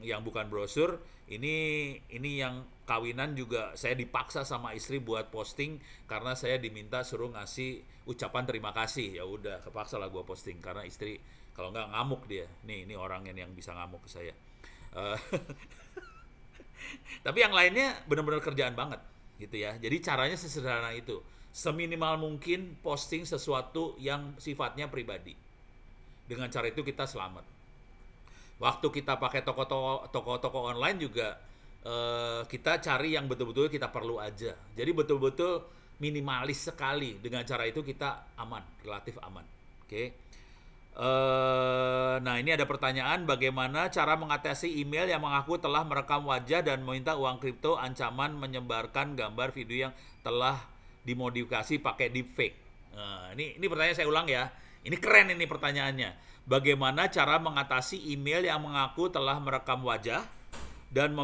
Speaker 2: yang bukan brosur. Ini yang kawinan juga saya dipaksa sama istri buat posting karena saya diminta suruh ngasih ucapan terima kasih. Ya udah, kepaksa lah gue posting karena istri kalau nggak ngamuk dia. Ini orang yang bisa ngamuk ke saya. Tapi yang lainnya benar-benar kerjaan banget gitu ya. Jadi caranya sesederhana itu. Seminimal mungkin posting sesuatu yang sifatnya pribadi. Dengan cara itu kita selamat. Waktu kita pakai toko-toko online juga kita cari yang betul-betul kita perlu aja. Jadi betul-betul minimalis sekali. Dengan cara itu kita aman, relatif aman. Oke. Nah, ini ada pertanyaan, bagaimana cara mengatasi email yang mengaku telah merekam wajah dan meminta uang kripto, ancaman menyebarkan gambar video yang telah dimodifikasi pakai deepfake. Nah, ini pertanyaan saya ulang ya. Ini keren ini pertanyaannya. Bagaimana cara mengatasi email yang mengaku telah merekam wajah dan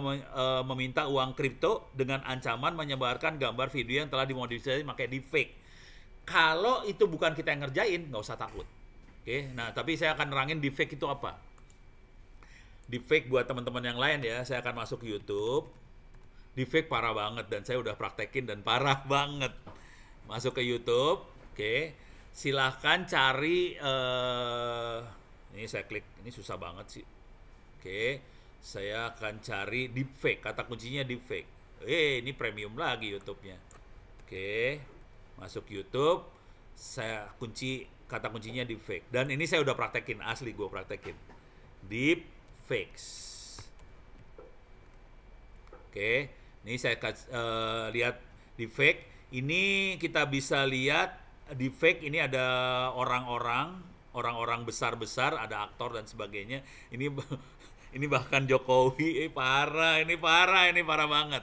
Speaker 2: meminta uang kripto dengan ancaman menyebarkan gambar video yang telah dimodifikasi pakai deepfake? Kalau itu bukan kita yang ngerjain, nggak usah takut. Oke, nah tapi saya akan nerangin deepfake itu apa. Deepfake buat teman-teman yang lain ya, saya akan masuk YouTube. Deepfake parah banget dan saya udah praktekin dan parah banget. Masuk ke YouTube, oke. Silahkan cari, ini saya klik, ini susah banget sih. Oke, saya akan cari deepfake, kata kuncinya deepfake. Ini premium lagi YouTube-nya. Oke, masuk YouTube, saya kunci kata kuncinya deepfake. Dan ini saya udah praktekin, asli gue praktekin. Deepfakes. Oke, ini saya lihat deepfake. Ini kita bisa lihat deepfake ini ada orang-orang besar-besar, ada aktor dan sebagainya. Ini bahkan Jokowi, ini parah banget.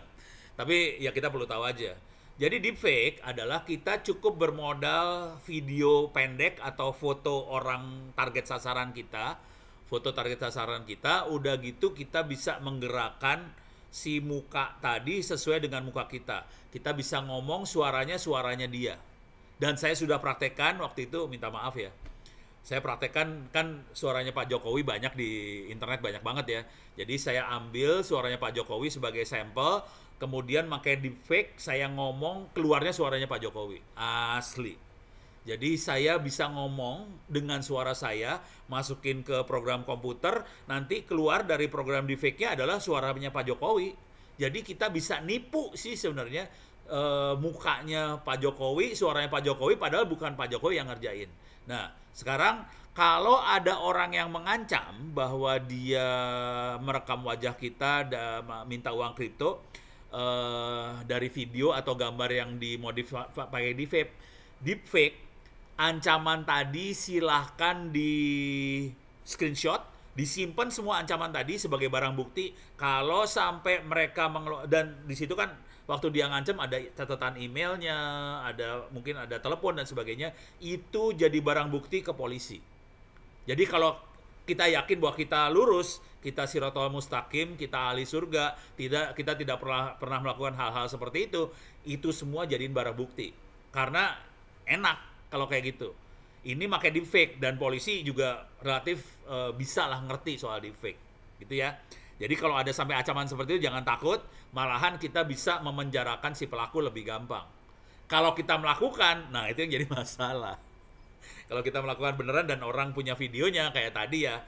Speaker 2: Tapi ya kita perlu tahu aja. Jadi deepfake adalah kita cukup bermodal video pendek atau foto orang target sasaran kita. Foto target sasaran kita, udah gitu kita bisa menggerakkan si muka tadi sesuai dengan muka kita. Kita bisa ngomong suaranya dia. Dan saya sudah praktekkan waktu itu, minta maaf ya. Saya praktekkan, kan suaranya Pak Jokowi banyak di internet, banyak banget ya. Jadi saya ambil suaranya Pak Jokowi sebagai sampel, kemudian pakai deepfake, saya ngomong, keluarnya suaranya Pak Jokowi. Asli. Jadi saya bisa ngomong dengan suara saya, masukin ke program komputer, nanti keluar dari program deepfake-nya adalah suaranya Pak Jokowi. Jadi kita bisa nipu sih sebenarnya mukanya Pak Jokowi, suaranya Pak Jokowi, padahal bukan Pak Jokowi yang ngerjain. Nah, sekarang kalau ada orang yang mengancam bahwa dia merekam wajah kita dan minta uang kripto dari video atau gambar yang dimodifikasi pakai deepfake, ancaman tadi silahkan di screenshot, disimpan semua ancaman tadi sebagai barang bukti. Kalau sampai mereka dan di situ kan waktu dia ngancam ada catatan emailnya, mungkin ada telepon dan sebagainya, itu jadi barang bukti ke polisi. Jadi kalau kita yakin bahwa kita lurus, kita siratal mustaqim, kita ahli surga, kita tidak pernah melakukan hal-hal seperti itu semua jadiin barang bukti. Karena enak kalau kayak gitu. Ini pakai deepfake dan polisi juga relatif bisa lah ngerti soal deepfake, gitu ya. Jadi kalau ada sampai ancaman seperti itu jangan takut, malahan kita bisa memenjarakan si pelaku lebih gampang. Kalau kita melakukan, nah itu yang jadi masalah. Kalau kita melakukan beneran dan orang punya videonya kayak tadi ya,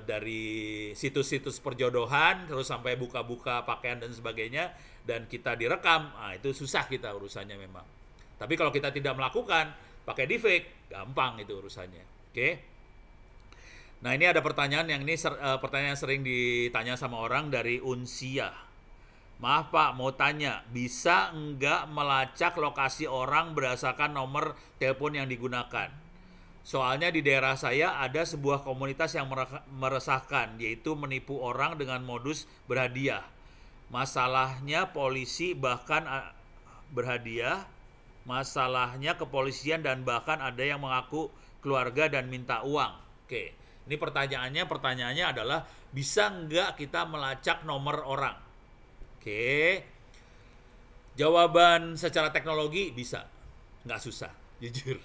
Speaker 2: dari situs-situs perjodohan terus sampai buka-buka pakaian dan sebagainya, dan kita direkam, nah itu susah kita urusannya memang. Tapi kalau kita tidak melakukan, pakai deepfake, gampang itu urusannya. Oke? Nah, ini ada pertanyaan yang pertanyaan yang sering ditanya sama orang dari Unsia. Maaf Pak, mau tanya, bisa enggak melacak lokasi orang berdasarkan nomor telepon yang digunakan? Soalnya di daerah saya ada sebuah komunitas yang meresahkan, yaitu menipu orang dengan modus berhadiah. Masalahnya polisi bahkan berhadiah, masalahnya kepolisian dan bahkan ada yang mengaku keluarga dan minta uang. Oke. Ini pertanyaannya adalah bisa nggak kita melacak nomor orang? Oke. Jawaban secara teknologi bisa. Nggak susah, jujur.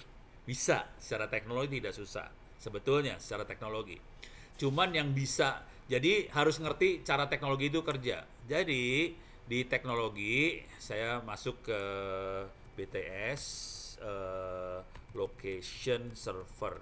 Speaker 2: Bisa, secara teknologi tidak susah. sebetulnya secara teknologi. Cuman yang bisa, jadi harus ngerti cara teknologi itu kerja. Jadi di teknologi saya masuk ke BTS location server.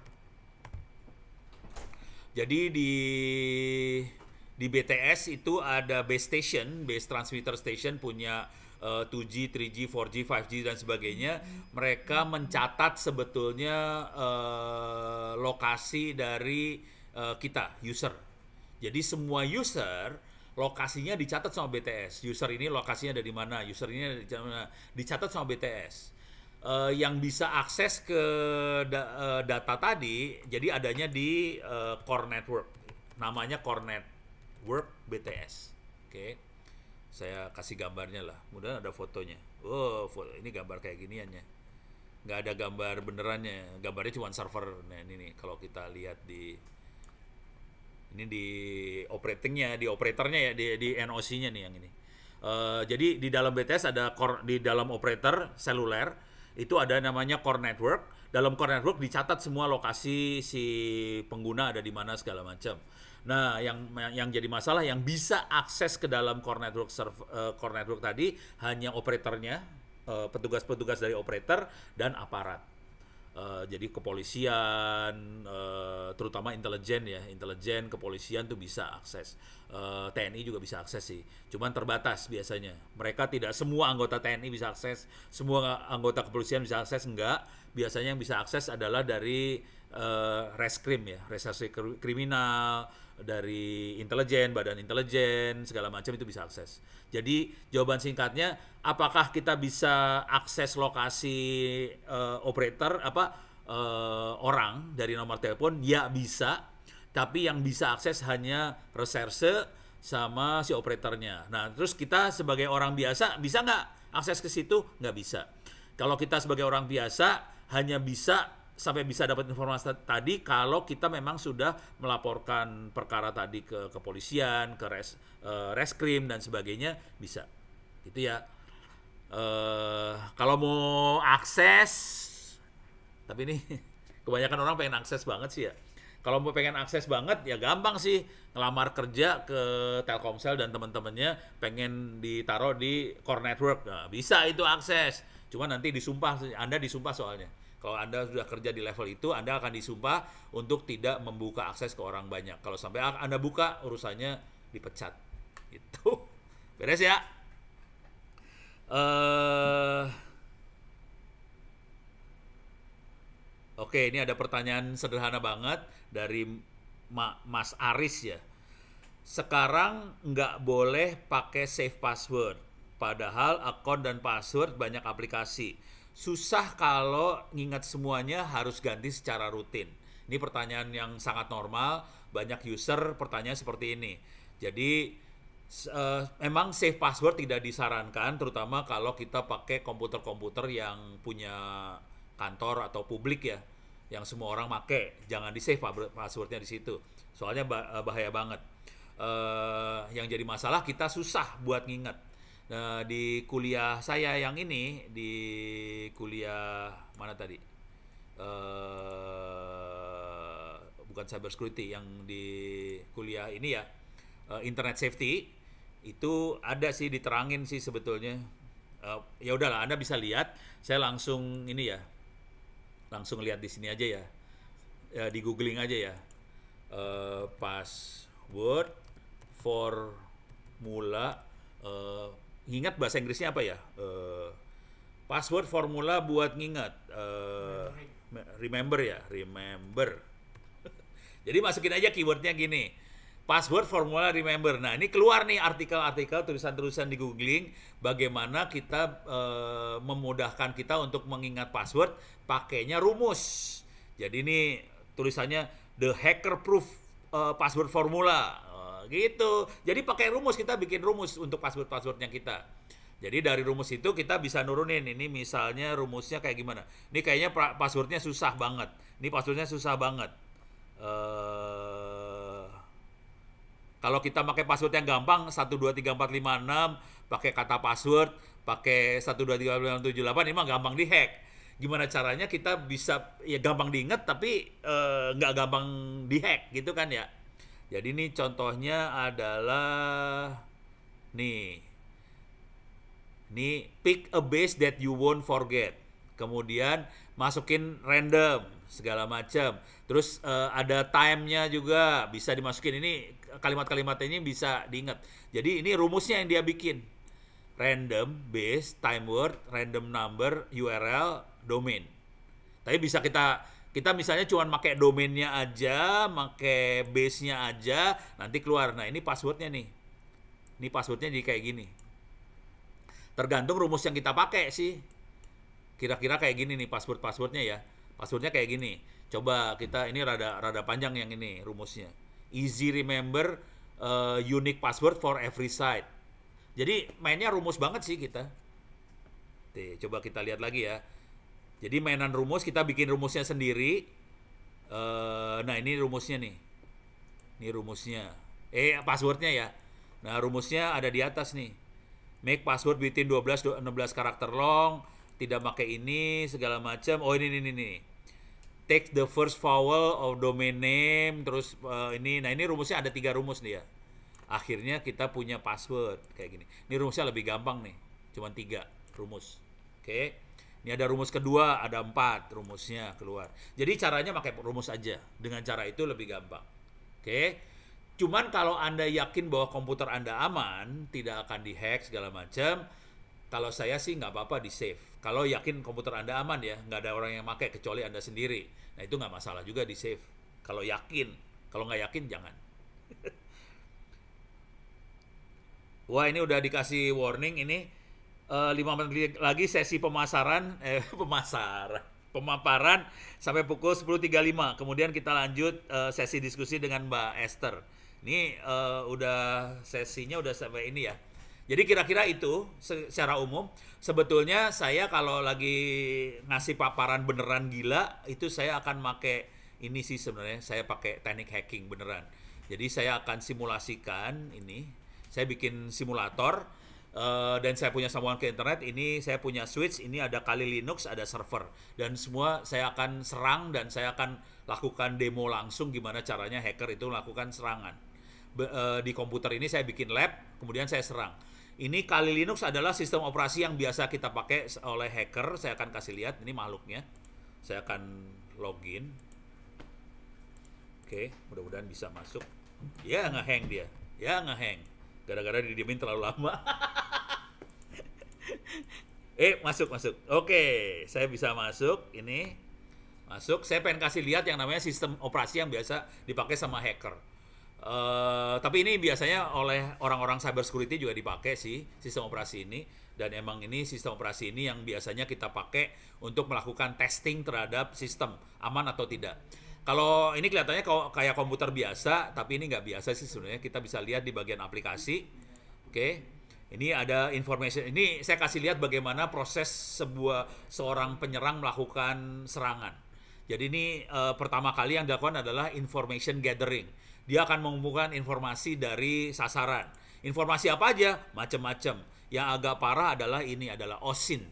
Speaker 2: Jadi di BTS itu ada base station, base transmitter station punya 2G, 3G, 4G, 5G dan sebagainya. Mereka mencatat sebetulnya lokasi dari kita, user. Jadi semua user lokasinya dicatat sama BTS. User ini lokasinya ada di mana, user ini dicatat sama BTS. Yang bisa akses ke data tadi, jadi adanya di core network. Namanya core network BTS. Oke. Saya kasih gambarnya lah. Mudah-mudahan ada fotonya. Oh, ini gambar kayak giniannya. Nggak ada gambar benerannya. Gambarnya cuma server. Nah, ini nih kalau kita lihat di operatingnya, di operatornya ya, di NOC-nya nih yang ini. Jadi di dalam BTS ada di dalam operator seluler itu ada namanya core network. Dalam core network dicatat semua lokasi si pengguna ada di mana segala macam. Nah, yang jadi masalah yang bisa akses ke dalam core network tadi hanya operatornya, petugas-petugas dari operator dan aparat. Jadi kepolisian, terutama intelijen ya, intelijen kepolisian tuh bisa akses. TNI juga bisa akses sih, cuman terbatas biasanya. Mereka tidak semua anggota TNI bisa akses, semua anggota kepolisian bisa akses, enggak. Biasanya yang bisa akses adalah dari reskrim ya, reserse kriminal, dari intelijen, badan intelijen, segala macam itu bisa akses. Jadi jawaban singkatnya, apakah kita bisa akses lokasi operator orang dari nomor telepon? Ya bisa, tapi yang bisa akses hanya reserse sama si operatornya. Nah, terus kita sebagai orang biasa bisa nggak akses ke situ? Nggak bisa. Kalau kita sebagai orang biasa hanya bisa sampai bisa dapat informasi tadi kalau kita memang sudah melaporkan perkara tadi ke kepolisian, ke reskrim dan sebagainya bisa. Gitu ya. Kalau mau akses, tapi ini kebanyakan orang pengen akses banget sih ya. Kalau mau pengen akses banget ya gampang sih, ngelamar kerja ke Telkomsel dan teman-temannya pengen ditaruh di core network. Nah, bisa itu akses. Cuma nanti disumpah, Anda disumpah soalnya. Kalau Anda sudah kerja di level itu, Anda akan disumpah untuk tidak membuka akses ke orang banyak. Kalau sampai Anda buka, urusannya dipecat. Gitu. Beres ya? Oke, ini ada pertanyaan sederhana banget dari Mas Aris ya. Sekarang nggak boleh pakai save password. Padahal akun dan password banyak aplikasi. Susah kalau ngingat semuanya harus ganti secara rutin. Ini pertanyaan yang sangat normal, banyak user pertanyaan seperti ini. Jadi memang save password tidak disarankan, terutama kalau kita pakai komputer-komputer yang punya kantor atau publik ya, yang semua orang pakai. Jangan di save passwordnya di situ, soalnya bahaya banget. Yang jadi masalah kita susah buat nginget. Nah, di kuliah saya yang ini, di kuliah mana tadi? Bukan cyber security, yang di kuliah ini ya, internet safety, itu ada sih diterangin sih sebetulnya. Ya udahlah, Anda bisa lihat. Saya langsung ini ya, langsung lihat di sini aja ya, di googling aja ya, password formula. Ingat bahasa Inggrisnya apa ya? Password formula buat ngingat. Remember ya, remember. Jadi masukin aja keywordnya gini, password formula remember. Nah, ini keluar nih artikel-artikel, tulisan-tulisan di googling bagaimana kita memudahkan kita untuk mengingat password pakainya rumus. Jadi ini tulisannya the hacker proof password formula. Gitu. Jadi pakai rumus, kita bikin rumus untuk passwordnya kita. Jadi dari rumus itu kita bisa nurunin. Ini misalnya rumusnya kayak gimana. Ini kayaknya passwordnya susah banget. Ini passwordnya susah banget. Kalau kita pakai password yang gampang 1234566, pakai kata password, pakai 123456778, ini mah gampang dihack. Gimana caranya kita bisa ya gampang diingat tapi nggak gampang dihack gitu kan ya. Jadi ini contohnya adalah nih. Ini pick a base that you won't forget. Kemudian masukin random segala macam. Terus ada time-nya juga bisa dimasukin. Ini kalimat-kalimatnya ini bisa diingat. Jadi ini rumusnya yang dia bikin. Random, base, time word, random number, URL, domain. Tapi bisa kita misalnya cuma pakai domainnya aja, pakai base-nya aja, nanti keluar. Nah, ini passwordnya nih. Ini passwordnya jadi kayak gini. Tergantung rumus yang kita pakai sih. Kira-kira kayak gini nih passwordnya ya. Passwordnya kayak gini. Coba kita ini rada panjang yang ini rumusnya. Easy remember unique password for every site. Jadi mainnya rumus banget sih kita. Coba kita lihat lagi ya. Jadi mainan rumus, kita bikin rumusnya sendiri. Nah ini rumusnya nih. Ini rumusnya. Passwordnya ya. Nah rumusnya ada di atas nih. Make password within 12-16 karakter long, tidak pakai ini, segala macam. Oh ini. Take the first vowel of domain name, terus ini. Nah ini rumusnya ada 3 rumus nih ya. Akhirnya kita punya password kayak gini. Ini rumusnya lebih gampang nih, cuma 3 rumus. Oke. Ini ada rumus kedua, ada 4 rumusnya keluar. Jadi caranya pakai rumus aja. Dengan cara itu lebih gampang. Oke. Cuman kalau Anda yakin bahwa komputer Anda aman, tidak akan dihack segala macam, kalau saya sih nggak apa-apa di save. Kalau yakin komputer Anda aman ya, nggak ada orang yang pakai kecuali Anda sendiri. Nah itu nggak masalah juga di save. Kalau yakin, kalau nggak yakin jangan. Wah ini udah dikasih warning ini 5 menit lagi sesi pemaparan sampai pukul 10.35. Kemudian kita lanjut sesi diskusi dengan Mbak Esther. Ini udah sesinya udah sampai ini ya. Jadi kira-kira itu secara umum. Sebetulnya saya kalau lagi ngasih paparan beneran gila, itu saya akan pakai ini sih sebenarnya. Saya pakai teknik hacking beneran. Jadi saya akan simulasikan ini. Saya bikin simulator. Dan saya punya sambungan ke internet. Ini saya punya switch. Ini ada Kali Linux, ada server. Dan semua saya akan serang dan saya akan lakukan demo langsung gimana caranya hacker itu melakukan serangan. Di komputer ini saya bikin lab, kemudian saya serang. Ini Kali Linux adalah sistem operasi yang biasa kita pakai oleh hacker. Saya akan kasih lihat, ini makhluknya. Saya akan login. Oke, mudah-mudahan bisa masuk. Ya, nge-hang dia. Ya, nge-hang. Gara-gara didiemin terlalu lama. Masuk. Oke, saya bisa masuk. Ini masuk. Saya pengen kasih lihat yang namanya sistem operasi yang biasa dipakai sama hacker. Tapi ini biasanya oleh orang-orang cyber security juga dipakai sih sistem operasi ini. Dan emang ini sistem operasi ini yang biasanya kita pakai untuk melakukan testing terhadap sistem aman atau tidak. Kalau ini kelihatannya kayak komputer biasa, tapi ini nggak biasa sih sebenarnya. Kita bisa lihat di bagian aplikasi. Oke. Ini ada information. Ini saya kasih lihat bagaimana proses seorang penyerang melakukan serangan. Jadi ini pertama kali yang dilakukan adalah information gathering. Dia akan mengumpulkan informasi dari sasaran. Informasi apa aja? Macam-macam. Yang agak parah adalah ini adalah OSINT.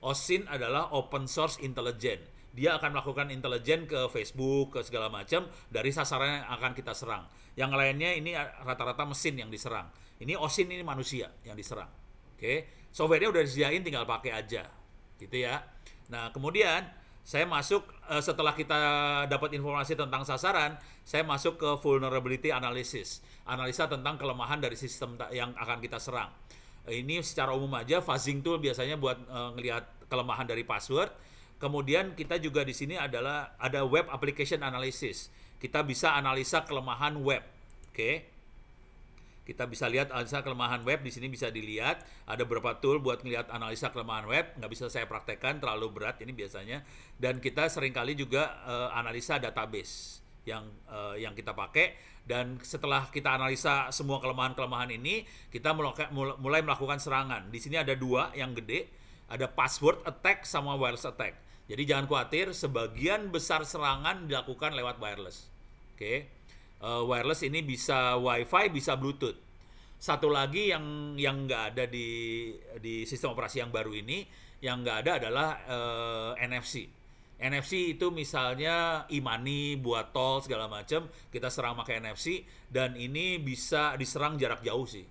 Speaker 2: OSINT adalah Open Source Intelligence. Dia akan melakukan intelijen ke Facebook, ke segala macam dari sasaran yang akan kita serang. Yang lainnya ini rata-rata mesin yang diserang. Ini OSINT ini manusia yang diserang. Oke, software-nya udah disediain, tinggal pakai aja. Gitu ya. Nah, kemudian saya masuk setelah kita dapat informasi tentang sasaran, saya masuk ke vulnerability analysis. Analisa tentang kelemahan dari sistem yang akan kita serang. Ini secara umum aja, fuzzing tool biasanya buat ngelihat kelemahan dari password. Kemudian kita juga di sini ada web application analysis. Kita bisa analisa kelemahan web. Oke. Kita bisa lihat analisa kelemahan web, di sini bisa dilihat ada beberapa tool buat melihat analisa kelemahan web. Nggak bisa saya praktekkan, terlalu berat ini biasanya. Dan kita seringkali juga analisa database yang kita pakai. Dan setelah kita analisa semua kelemahan-kelemahan ini, kita mulai melakukan serangan. Di sini ada 2 yang gede, ada password attack sama wireless attack. Jadi jangan khawatir, sebagian besar serangan dilakukan lewat wireless. Oke. Wireless ini bisa Wi-Fi, bisa Bluetooth. Satu lagi yang nggak ada di sistem operasi yang baru ini, yang nggak ada adalah NFC. NFC itu misalnya e-money buat tol segala macam, kita serang pakai NFC dan ini bisa diserang jarak jauh sih.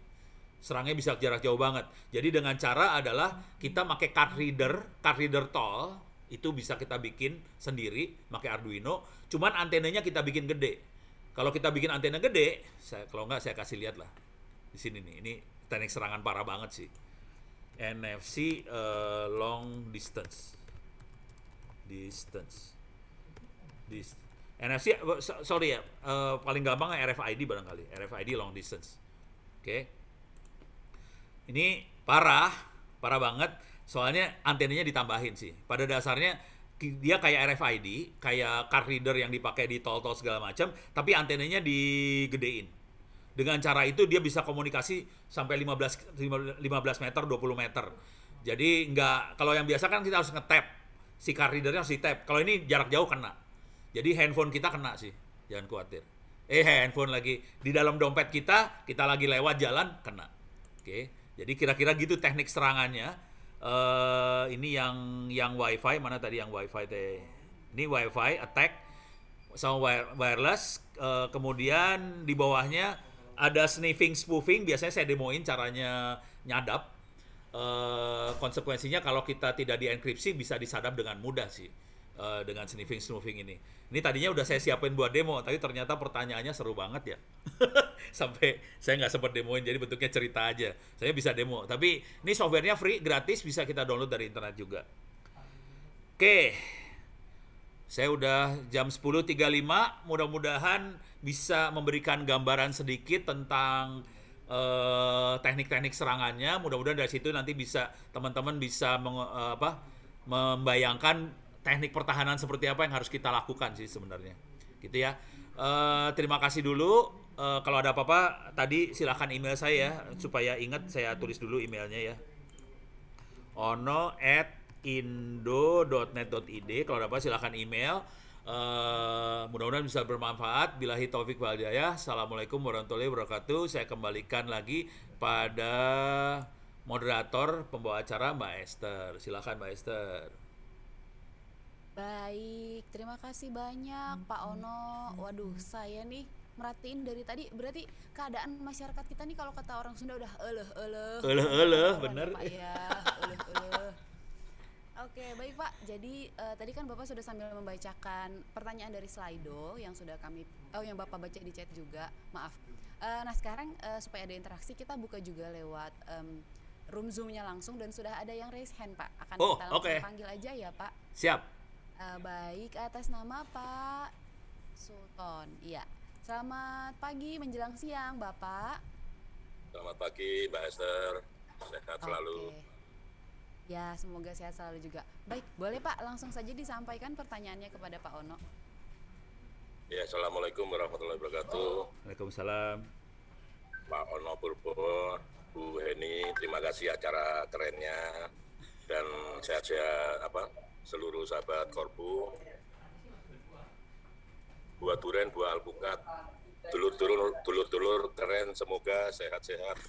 Speaker 2: Serangnya bisa jarak jauh banget. Jadi dengan cara adalah kita pakai card reader tol itu bisa kita bikin sendiri pakai Arduino. Cuman antenanya kita bikin gede. Kalau kita bikin antena gede, kalau nggak saya kasih lihat lah di sini nih. Ini teknik serangan parah banget sih. NFC long distance. NFC sorry ya, paling gampang RFID barangkali. RFID long distance. Oke. Ini parah banget. Soalnya antenanya ditambahin sih. Pada dasarnya dia kayak RFID, kayak card reader yang dipakai di tol-tol segala macam, tapi antenanya digedein. Dengan cara itu dia bisa komunikasi sampai 15 meter, 20 meter. Jadi nggak, kalau yang biasa kan kita harus nge-tap. Si card readernya harus di-tap. Kalau ini jarak jauh kena. Jadi handphone kita kena sih. Jangan khawatir. Handphone lagi di dalam dompet kita lagi lewat jalan kena. Oke. Jadi kira-kira gitu teknik serangannya. Ini yang WiFi, mana tadi yang WiFi teh? Ini WiFi attack sama wireless. Kemudian di bawahnya ada sniffing spoofing. Biasanya saya demoin caranya nyadap. Konsekuensinya kalau kita tidak dienkripsi bisa disadap dengan mudah sih dengan sniffing spoofing ini. Ini tadinya udah saya siapin buat demo, tapi ternyata pertanyaannya seru banget ya. Sampai saya nggak sempat demoin, jadi bentuknya cerita aja. Saya bisa demo, tapi ini softwarenya free, gratis, bisa kita download dari internet juga. Oke, saya udah jam 10.35, mudah-mudahan bisa memberikan gambaran sedikit tentang teknik-teknik serangannya. Mudah-mudahan dari situ nanti bisa teman-teman bisa membayangkan teknik pertahanan seperti apa yang harus kita lakukan sih sebenarnya. Gitu ya. Terima kasih dulu. Kalau ada apa-apa tadi silahkan email saya ya, supaya ingat saya tulis dulu emailnya ya. ono@indo.net.id. Kalau ada apa silahkan email. Mudah-mudahan bisa bermanfaat. Billahi taufik wal hidayah. Assalamualaikum warahmatullahi wabarakatuh. Saya kembalikan lagi pada moderator pembawa acara Mbak Esther. Silakan Mbak Esther.
Speaker 3: Baik, terima kasih banyak Pak Ono. Waduh, saya nih merhatiin dari tadi, berarti keadaan masyarakat kita nih kalau kata orang Sunda udah
Speaker 2: bener
Speaker 3: Pak ya, Oke, baik Pak. Jadi tadi kan Bapak sudah sambil membacakan pertanyaan dari Slido yang sudah yang Bapak baca di chat juga. Maaf. Nah sekarang supaya ada interaksi kita buka juga lewat room Zoom-nya langsung dan sudah ada yang raise hand Pak. Akan kita langsung panggil aja ya Pak.
Speaker 2: Siap.
Speaker 3: Baik, atas nama Pak Sultan. Iya. Selamat pagi menjelang siang Bapak.
Speaker 4: Selamat pagi Mbak Esther. Sehat selalu.
Speaker 3: Ya, semoga sehat selalu juga. Baik, boleh Pak langsung saja disampaikan pertanyaannya kepada Pak Ono.
Speaker 4: Ya, Assalamualaikum warahmatullahi wabarakatuh.
Speaker 2: Waalaikumsalam.
Speaker 4: Pak Ono Purbo, Bu Heni, terima kasih acara kerennya dan sehat-sehat seluruh sahabat Korbu. Buat Duren, buat Alpukat, dulur-dulur keren, semoga sehat-sehat.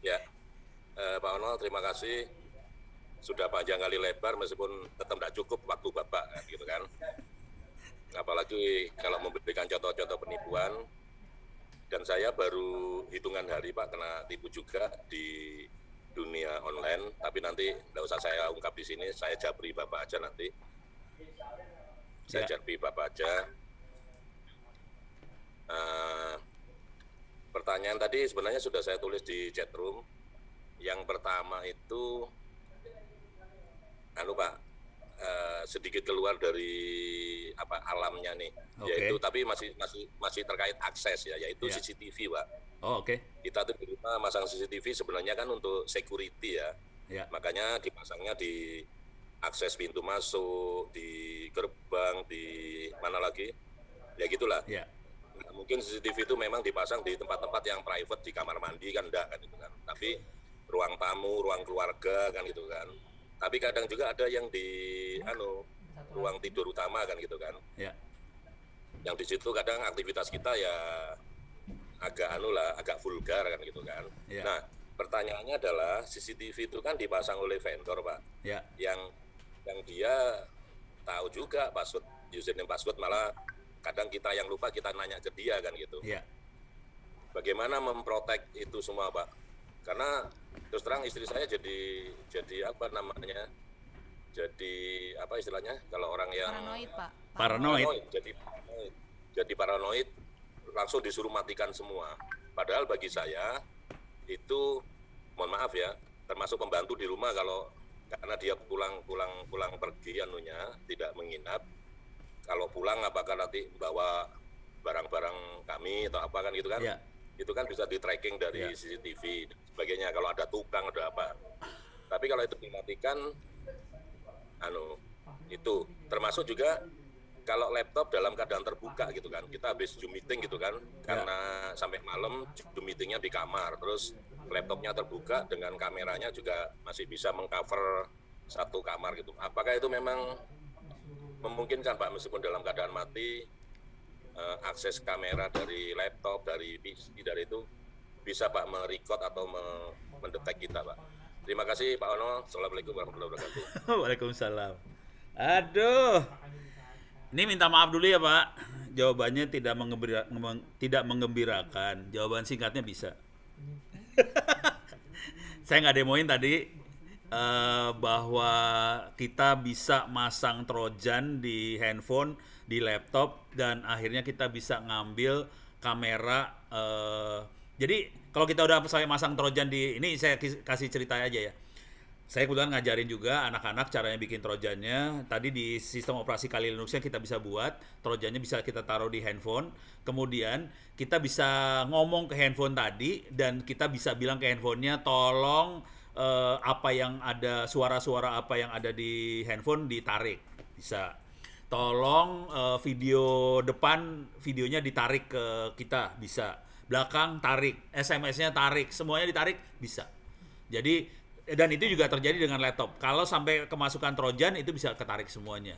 Speaker 4: Ya, Pak Ono, terima kasih. Sudah panjang kali lebar, meskipun tetap tidak cukup waktu Bapak, gitu kan. Apalagi kalau memberikan contoh-contoh penipuan. Dan saya baru hitungan hari Pak kena tipu juga di dunia online. Tapi nanti tidak usah saya ungkap di sini, saya japri Bapak aja nanti. Saya japri Bapak aja. Pertanyaan tadi sebenarnya sudah saya tulis di chat room. Yang pertama itu, Pak, sedikit keluar dari alamnya nih, yaitu tapi masih terkait akses ya, yaitu CCTV, Pak. Kita tuh di rumah masang CCTV sebenarnya kan untuk security ya. Makanya dipasangnya di akses pintu masuk, di gerbang, di mana lagi, ya gitulah. Nah, mungkin CCTV itu memang dipasang di tempat-tempat yang private, di kamar mandi kan enggak kan gitu kan. Tapi ruang tamu, ruang keluarga kan gitu kan. Tapi kadang juga ada yang di ruang tidur utama kan gitu kan. Yang di situ kadang aktivitas kita ya agak vulgar kan gitu kan. Nah, pertanyaannya adalah CCTV itu kan dipasang oleh vendor, Pak. Yang dia tahu juga password, username password, malah kadang kita yang lupa kita nanya ke dia kan gitu. Bagaimana memprotek itu semua, Pak? Karena terus terang istri saya jadi apa namanya? Jadi apa istilahnya? Kalau orang yang
Speaker 3: paranoid, Pak.
Speaker 2: Paranoid.
Speaker 4: Jadi paranoid, langsung disuruh matikan semua. Padahal bagi saya itu, mohon maaf ya, termasuk pembantu di rumah kalau karena dia pulang pergi anunya tidak menginap. Kalau pulang apakah nanti bawa barang-barang kami atau apa kan gitu kan? Itu kan bisa di tracking dari CCTV dan sebagainya. Kalau ada tukang ada apa. Tapi kalau itu dimatikan, itu termasuk juga kalau laptop dalam keadaan terbuka gitu kan, kita habis Zoom meeting gitu kan, karena sampai malam Zoom meetingnya di kamar, terus laptopnya terbuka dengan kameranya juga masih bisa mengcover satu kamar gitu. Apakah itu memang memungkinkan, Pak, meskipun dalam keadaan mati, akses kamera dari laptop, dari PC, dari itu bisa, Pak, merecord atau mendetek kita, Pak? Terima kasih, Pak Ono. Assalamualaikum warahmatullahi wabarakatuh.
Speaker 2: Waalaikumsalam. Aduh, ini minta maaf dulu ya, Pak. Jawabannya tidak mengembirakan. Jawaban singkatnya bisa. Saya nggak demoin tadi bahwa kita bisa masang trojan di handphone, di laptop, dan akhirnya kita bisa ngambil kamera. Jadi kalau kita udah saya masang trojan di ini, saya kasih cerita aja ya. Saya kebetulan ngajarin juga anak-anak caranya bikin trojannya. Tadi di sistem operasi Kali Linux yang kita bisa buat, trojannya bisa kita taruh di handphone. Kemudian kita bisa ngomong ke handphone tadi, dan kita bisa bilang ke handphonenya, tolong apa yang ada, suara-suara apa yang ada di handphone ditarik. Bisa. Tolong video depan, videonya ditarik ke kita. Bisa. Belakang tarik, SMS-nya tarik, semuanya ditarik, bisa. Jadi, dan itu juga terjadi dengan laptop. Kalau sampai kemasukan trojan itu bisa ketarik semuanya.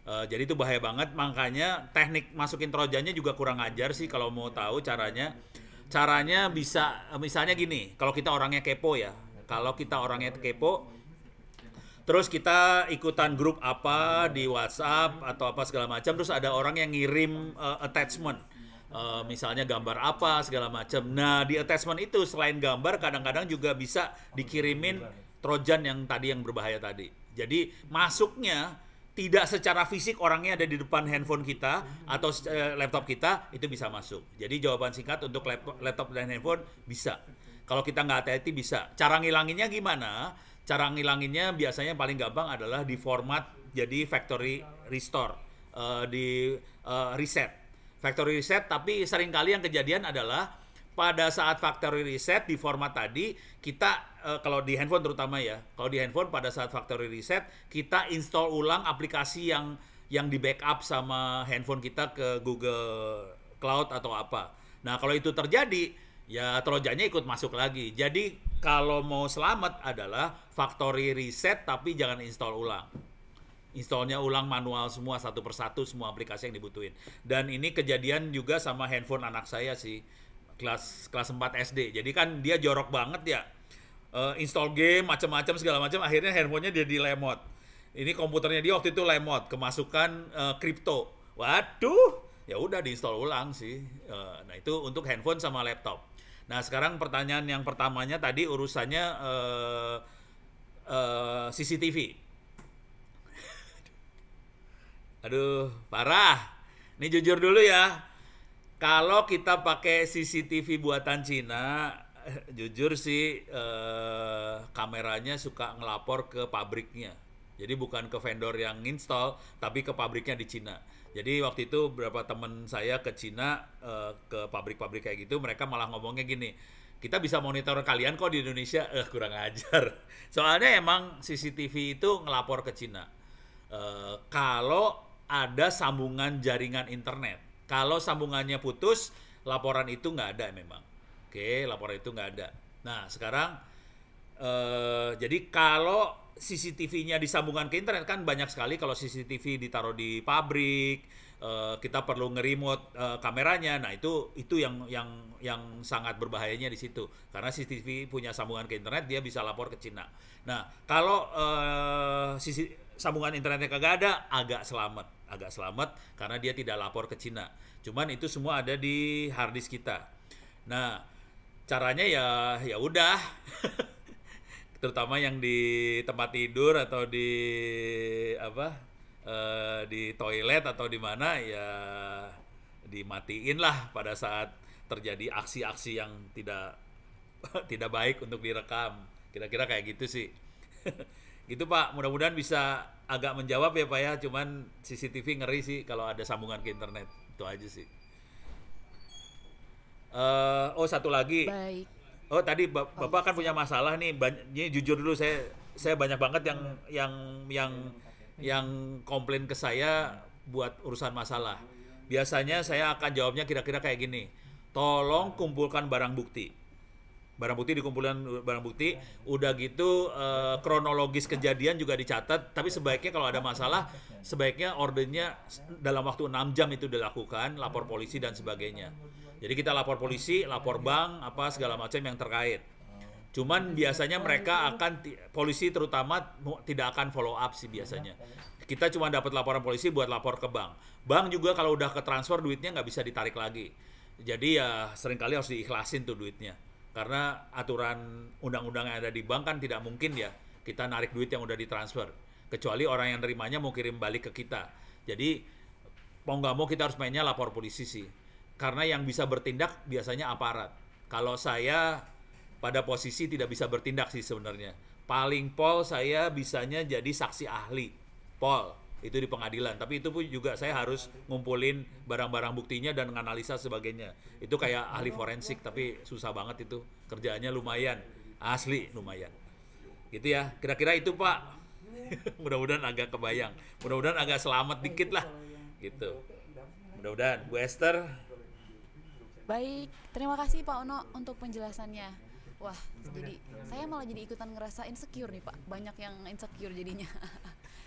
Speaker 2: Jadi itu bahaya banget. Makanya teknik masukin trojannya juga kurang ajar sih kalau mau tahu caranya. Caranya bisa misalnya gini. Kalau kita orangnya kepo ya. Kalau kita orangnya kepo, terus kita ikutan grup apa di WhatsApp atau apa segala macam. Terus ada orang yang ngirim attachment. Misalnya gambar apa segala macam. Nah, di attachment itu selain gambar kadang-kadang juga bisa dikirimin trojan yang tadi yang berbahaya tadi. Jadi masuknya tidak secara fisik orangnya ada di depan handphone kita atau laptop kita, itu bisa masuk. Jadi jawaban singkat untuk laptop dan handphone bisa. Kalau kita nggak hati-hati bisa. Cara ngilanginnya gimana? Cara ngilanginnya biasanya paling gampang adalah di format jadi factory restore, reset. Factory reset, tapi seringkali yang kejadian adalah pada saat factory reset di format tadi, kita kalau di handphone terutama ya, kalau di handphone pada saat factory reset, kita install ulang aplikasi yang di backup sama handphone kita ke Google Cloud atau apa. Nah, kalau itu terjadi, ya trojannya ikut masuk lagi. Jadi kalau mau selamat adalah factory reset tapi jangan install ulang. Installnya ulang manual semua, satu persatu semua aplikasi yang dibutuhin. Dan ini kejadian juga sama handphone anak saya sih, kelas 4 SD. Jadi kan dia jorok banget ya, install game macam-macam segala macam, akhirnya handphonenya jadi lemot. Ini komputernya dia waktu itu lemot, kemasukan kripto. Waduh, ya udah diinstal ulang sih. Nah itu untuk handphone sama laptop. Nah sekarang pertanyaan yang pertamanya tadi urusannya CCTV. Aduh, parah. Ini jujur dulu ya. Kalau kita pakai CCTV buatan Cina, jujur sih kameranya suka ngelapor ke pabriknya. Jadi bukan ke vendor yang install, tapi ke pabriknya di Cina. Jadi waktu itu beberapa teman saya ke Cina, ke pabrik-pabrik kayak gitu, mereka malah ngomongnya gini, kita bisa monitor kalian kok di Indonesia, kurang ajar. Soalnya emang CCTV itu ngelapor ke Cina. Kalau ada sambungan jaringan internet. Kalau sambungannya putus, laporan itu nggak ada memang. Oke, laporan itu nggak ada. Nah, sekarang jadi kalau CCTV-nya disambungkan ke internet kan banyak sekali kalau CCTV ditaruh di pabrik, kita perlu nge-remote kameranya. Nah, itu yang sangat berbahayanya di situ. Karena CCTV punya sambungan ke internet, dia bisa lapor ke Cina. Nah, kalau sambungan internetnya kagak ada, agak selamat karena dia tidak lapor ke Cina. Cuman itu semua ada di hard disk kita. Nah, caranya ya udah. Terutama yang di tempat tidur atau di di toilet atau di mana, ya dimatiin lah pada saat terjadi aksi-aksi yang tidak baik untuk direkam. Kira-kira kayak gitu sih. Gitu Pak, mudah-mudahan bisa agak menjawab ya Pak ya. Cuman CCTV ngeri sih kalau ada sambungan ke internet. Itu aja sih. Satu lagi.
Speaker 3: Baik.
Speaker 2: Tadi Bapak kan punya masalah nih. Ini jujur dulu, saya banyak banget yang komplain ke saya buat urusan masalah. Biasanya saya akan jawabnya kira-kira kayak gini. Tolong kumpulkan barang bukti. Dikumpulkan barang bukti. Udah gitu kronologis kejadian juga dicatat. Tapi sebaiknya kalau ada masalah, sebaiknya ordernya dalam waktu 6 jam itu dilakukan, lapor polisi dan sebagainya. Jadi kita lapor polisi, lapor bank, apa segala macam yang terkait. Cuman biasanya polisi terutama tidak akan follow up sih biasanya. Kita cuma dapat laporan polisi buat lapor ke bank. Bank juga kalau udah ke transfer duitnya nggak bisa ditarik lagi. Jadi ya seringkali harus diikhlasin tuh duitnya. Karena aturan undang-undang yang ada di bank kan tidak mungkin ya kita narik duit yang udah ditransfer. Kecuali orang yang nerimanya mau kirim balik ke kita. Jadi mau nggak mau kita harus mainnya lapor polisi sih. Karena yang bisa bertindak biasanya aparat. Kalau saya pada posisi tidak bisa bertindak sih sebenarnya. Paling pol saya bisanya jadi saksi ahli. Pol, itu di pengadilan. Tapi itu pun juga saya harus ngumpulin barang-barang buktinya dan menganalisa sebagainya. Itu kayak ahli forensik, tapi susah banget itu. Kerjaannya lumayan. Asli lumayan. Gitu ya. Kira-kira itu Pak. Mudah-mudahan agak kebayang. Mudah-mudahan agak selamat dikit lah. Gitu. Mudah-mudahan. Bu Esther.
Speaker 3: Baik, terima kasih Pak Ono untuk penjelasannya. Wah, jadi saya malah jadi ikutan ngerasa insecure nih Pak. Banyak yang insecure jadinya.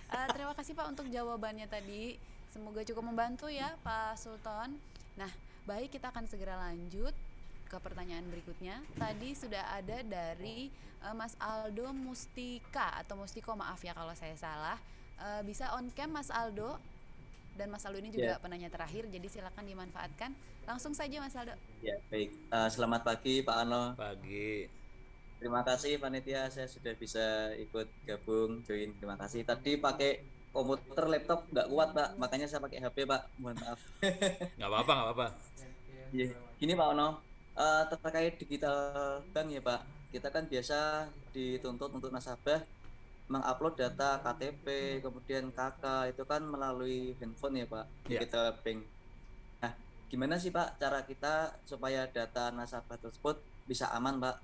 Speaker 3: Terima kasih Pak untuk jawabannya tadi. Semoga cukup membantu ya Pak Sultan. Nah, baik, kita akan segera lanjut ke pertanyaan berikutnya. Tadi sudah ada dari Mas Aldo Mustika atau Mustiko, maaf ya kalau saya salah. Bisa on cam Mas Aldo. Dan Mas Aldo ini juga penanya terakhir, jadi silakan dimanfaatkan. Langsung saja Mas Aldo.
Speaker 5: Ya, baik. Selamat pagi Pak Ano.
Speaker 2: Pagi.
Speaker 5: Terima kasih panitia, saya sudah bisa ikut gabung, join. Terima kasih. Tadi pakai komputer, laptop nggak kuat Pak, makanya saya pakai HP Pak. Mohon maaf.
Speaker 2: Nggak apa-apa.
Speaker 5: Ya, gini Pak Ano, terkait digital bank ya Pak. Kita kan biasa dituntut untuk nasabah mengupload data KTP, kemudian KK, itu kan melalui handphone ya Pak, digital bank. Nah, gimana sih Pak cara kita supaya data nasabah tersebut bisa aman Pak?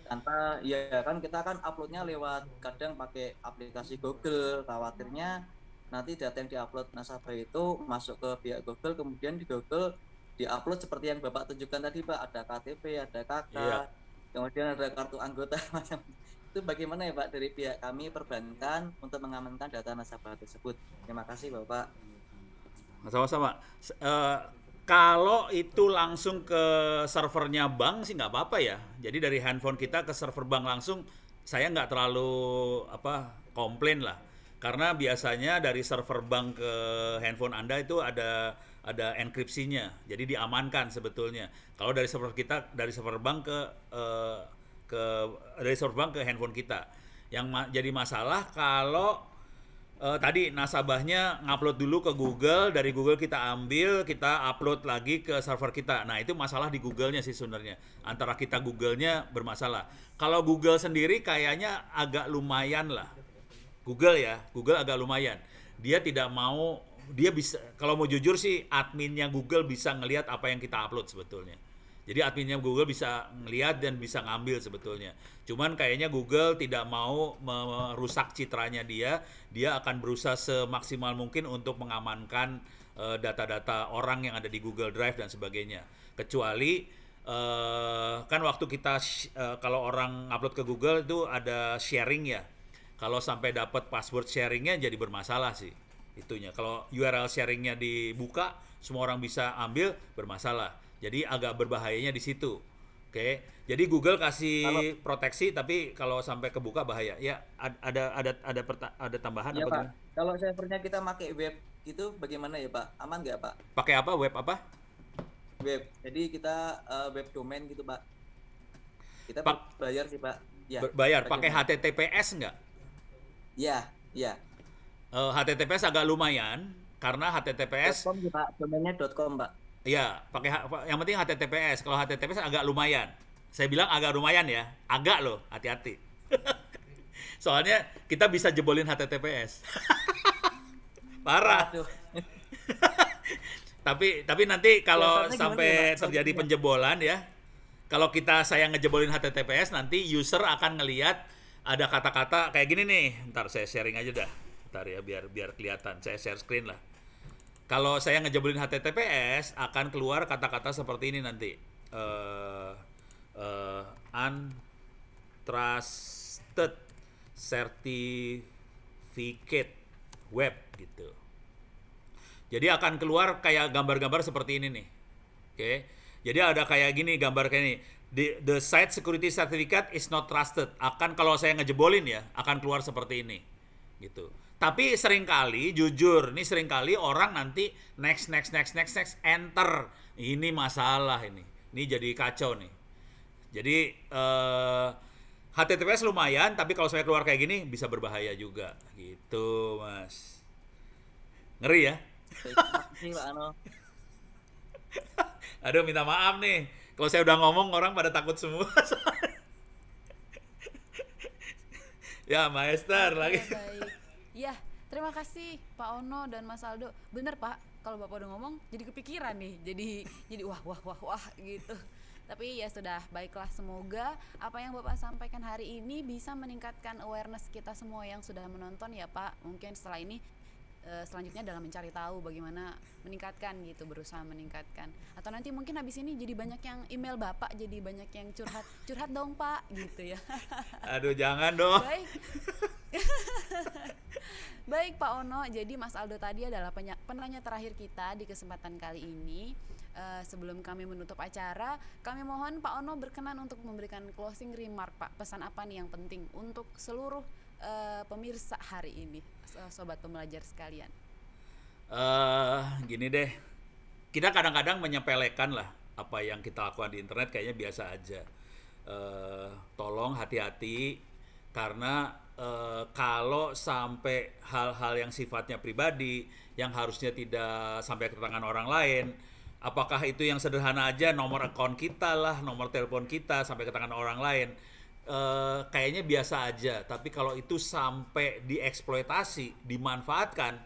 Speaker 5: Tanpa, ya kan kita kan uploadnya lewat, kadang pakai aplikasi Google, khawatirnya nanti data yang diupload nasabah itu masuk ke pihak Google, kemudian di Google diupload seperti yang Bapak tunjukkan tadi Pak, ada KTP, ada KK, kemudian ada kartu anggota macam. Itu bagaimana ya Pak dari pihak kami perbankan untuk mengamankan data nasabah tersebut? Terima kasih Bapak.
Speaker 2: Sama-sama. Kalau itu langsung ke servernya bank sih nggak apa-apa ya. Jadi dari handphone kita ke server bank langsung, saya nggak terlalu komplain lah. Karena biasanya dari server bank ke handphone Anda itu ada enkripsinya. Jadi diamankan sebetulnya. Kalau dari server kita, dari server bank dari server bank ke handphone kita. Yang jadi masalah kalau tadi nasabahnya ngupload dulu ke Google, dari Google kita ambil, kita upload lagi ke server kita. Nah, itu masalah di Google-nya sih sebenarnya. Antara kita Google-nya bermasalah. Kalau Google sendiri kayaknya agak lumayan lah. Google agak lumayan. Dia tidak mau, dia bisa, kalau mau jujur sih adminnya Google bisa ngelihat apa yang kita upload sebetulnya. Jadi adminnya Google bisa ngelihat dan bisa ngambil sebetulnya. Cuman kayaknya Google tidak mau merusak citranya dia akan berusaha semaksimal mungkin untuk mengamankan data-data orang yang ada di Google Drive dan sebagainya. Kecuali kan waktu kita kalau orang upload ke Google itu ada sharing ya. Kalau sampai dapat password sharingnya jadi bermasalah sih. itunya. Kalau URL sharingnya dibuka, semua orang bisa ambil, bermasalah. Jadi agak berbahayanya di situ. Oke, jadi Google kasih proteksi, tapi kalau sampai kebuka bahaya. Ya, ada tambahan
Speaker 5: ya,
Speaker 2: apa
Speaker 5: Pak?
Speaker 2: gimana?
Speaker 5: Kalau servernya kita pakai web gitu, bagaimana ya Pak? Aman nggak Pak?
Speaker 2: Pakai apa? Web apa?
Speaker 5: Web. Jadi kita web domain gitu Pak. Kita bayar sih Pak. Ya.
Speaker 2: Bayar. Pakai HTTPS nggak?
Speaker 5: Iya, iya.
Speaker 2: HTTPS agak lumayan karena HTTPS.
Speaker 5: .com Pak, domainnya .com Pak.
Speaker 2: Iya, yang penting HTTPS. Kalau HTTPS agak lumayan. Saya bilang agak lumayan ya, agak loh, hati-hati. Soalnya kita bisa jebolin HTTPS. Parah. tapi nanti kalau sampai terjadi penjebolan ya, kalau saya ngejebolin HTTPS, nanti user akan ngelihat ada kata-kata kayak gini nih. Ntar saya sharing aja dah. Ntar ya biar kelihatan. Saya share screen lah. Kalau saya ngejebolin HTTPS, akan keluar kata-kata seperti ini nanti. Untrusted certificate web gitu. Jadi akan keluar kayak gambar-gambar seperti ini nih. Oke. Jadi ada kayak gini, gambar kayak ini. The site security certificate is not trusted. Akan kalau saya ngejebolin ya, akan keluar seperti ini. Gitu. Tapi seringkali, jujur, nih seringkali orang nanti next, enter. Ini masalah ini. Ini jadi kacau nih. Jadi HTTPS lumayan, tapi kalau saya keluar kayak gini bisa berbahaya juga. Gitu, Mas. Ngeri ya? Aduh, minta maaf nih. Kalau saya udah ngomong, orang pada takut semua. Ya, Maester lagi.
Speaker 3: Baik. Ya, terima kasih Pak Ono dan Mas Aldo. Bener Pak, kalau Bapak udah ngomong jadi kepikiran nih. Jadi wah gitu. Tapi ya sudah, baiklah, semoga apa yang Bapak sampaikan hari ini bisa meningkatkan awareness kita semua yang sudah menonton ya Pak. Mungkin setelah ini selanjutnya dalam mencari tahu bagaimana meningkatkan gitu, berusaha meningkatkan. Atau nanti mungkin habis ini jadi banyak yang email Bapak, jadi banyak yang curhat dong Pak gitu ya.
Speaker 2: Aduh, jangan dong.
Speaker 3: Baik. Baik Pak Ono, jadi Mas Aldo tadi adalah penanya terakhir kita di kesempatan kali ini. Sebelum kami menutup acara, kami mohon Pak Ono berkenan untuk memberikan closing remark Pak. Pesan apa nih yang penting untuk seluruh pemirsa hari ini, sobat pembelajar sekalian?
Speaker 2: Gini deh, kita kadang-kadang menyepelekan lah apa yang kita lakukan di internet, kayaknya biasa aja. Tolong hati-hati, karena kalau sampai hal-hal yang sifatnya pribadi, yang harusnya tidak sampai ke tangan orang lain, apakah itu yang sederhana aja, nomor account kita lah, nomor telepon kita sampai ke tangan orang lain, kayaknya biasa aja. Tapi kalau itu sampai dieksploitasi, dimanfaatkan,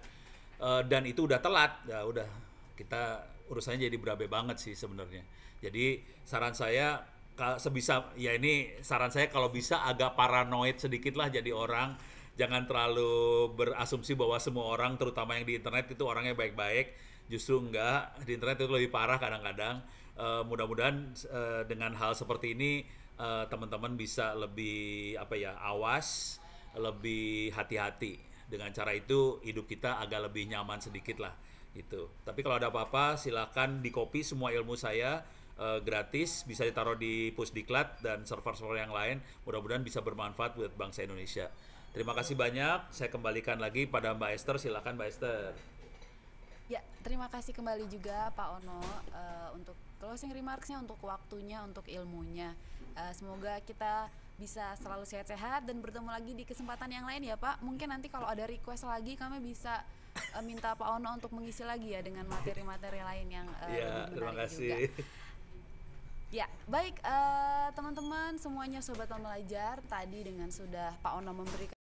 Speaker 2: dan itu udah telat, ya udah, kita urusannya jadi berabe banget sih sebenarnya. Jadi saran saya, saran saya kalau bisa agak paranoid sedikit lah jadi orang. Jangan terlalu berasumsi bahwa semua orang, terutama yang di internet, itu orangnya baik-baik. Justru enggak, di internet itu lebih parah kadang-kadang. Mudah-mudahan dengan hal seperti ini teman-teman bisa lebih awas, lebih hati-hati. Dengan cara itu hidup kita agak lebih nyaman sedikit lah gitu. Tapi kalau ada apa-apa silakan di-copy semua ilmu saya gratis, bisa ditaruh di Pusdiklat dan server-server yang lain. Mudah-mudahan bisa bermanfaat buat bangsa Indonesia. Terima kasih banyak. Saya kembalikan lagi pada Mbak Esther. Silakan Mbak Esther.
Speaker 3: Ya, terima kasih kembali juga Pak Ono untuk closing remarks-nya, untuk waktunya, untuk ilmunya. Semoga kita bisa selalu sehat-sehat dan bertemu lagi di kesempatan yang lain ya Pak. Mungkin nanti kalau ada request lagi kami bisa minta Pak Ono untuk mengisi lagi ya dengan materi-materi lain yang lebih menarik juga. Ya, baik teman-teman semuanya, sobat pembelajar, tadi dengan sudah Pak Ono memberikan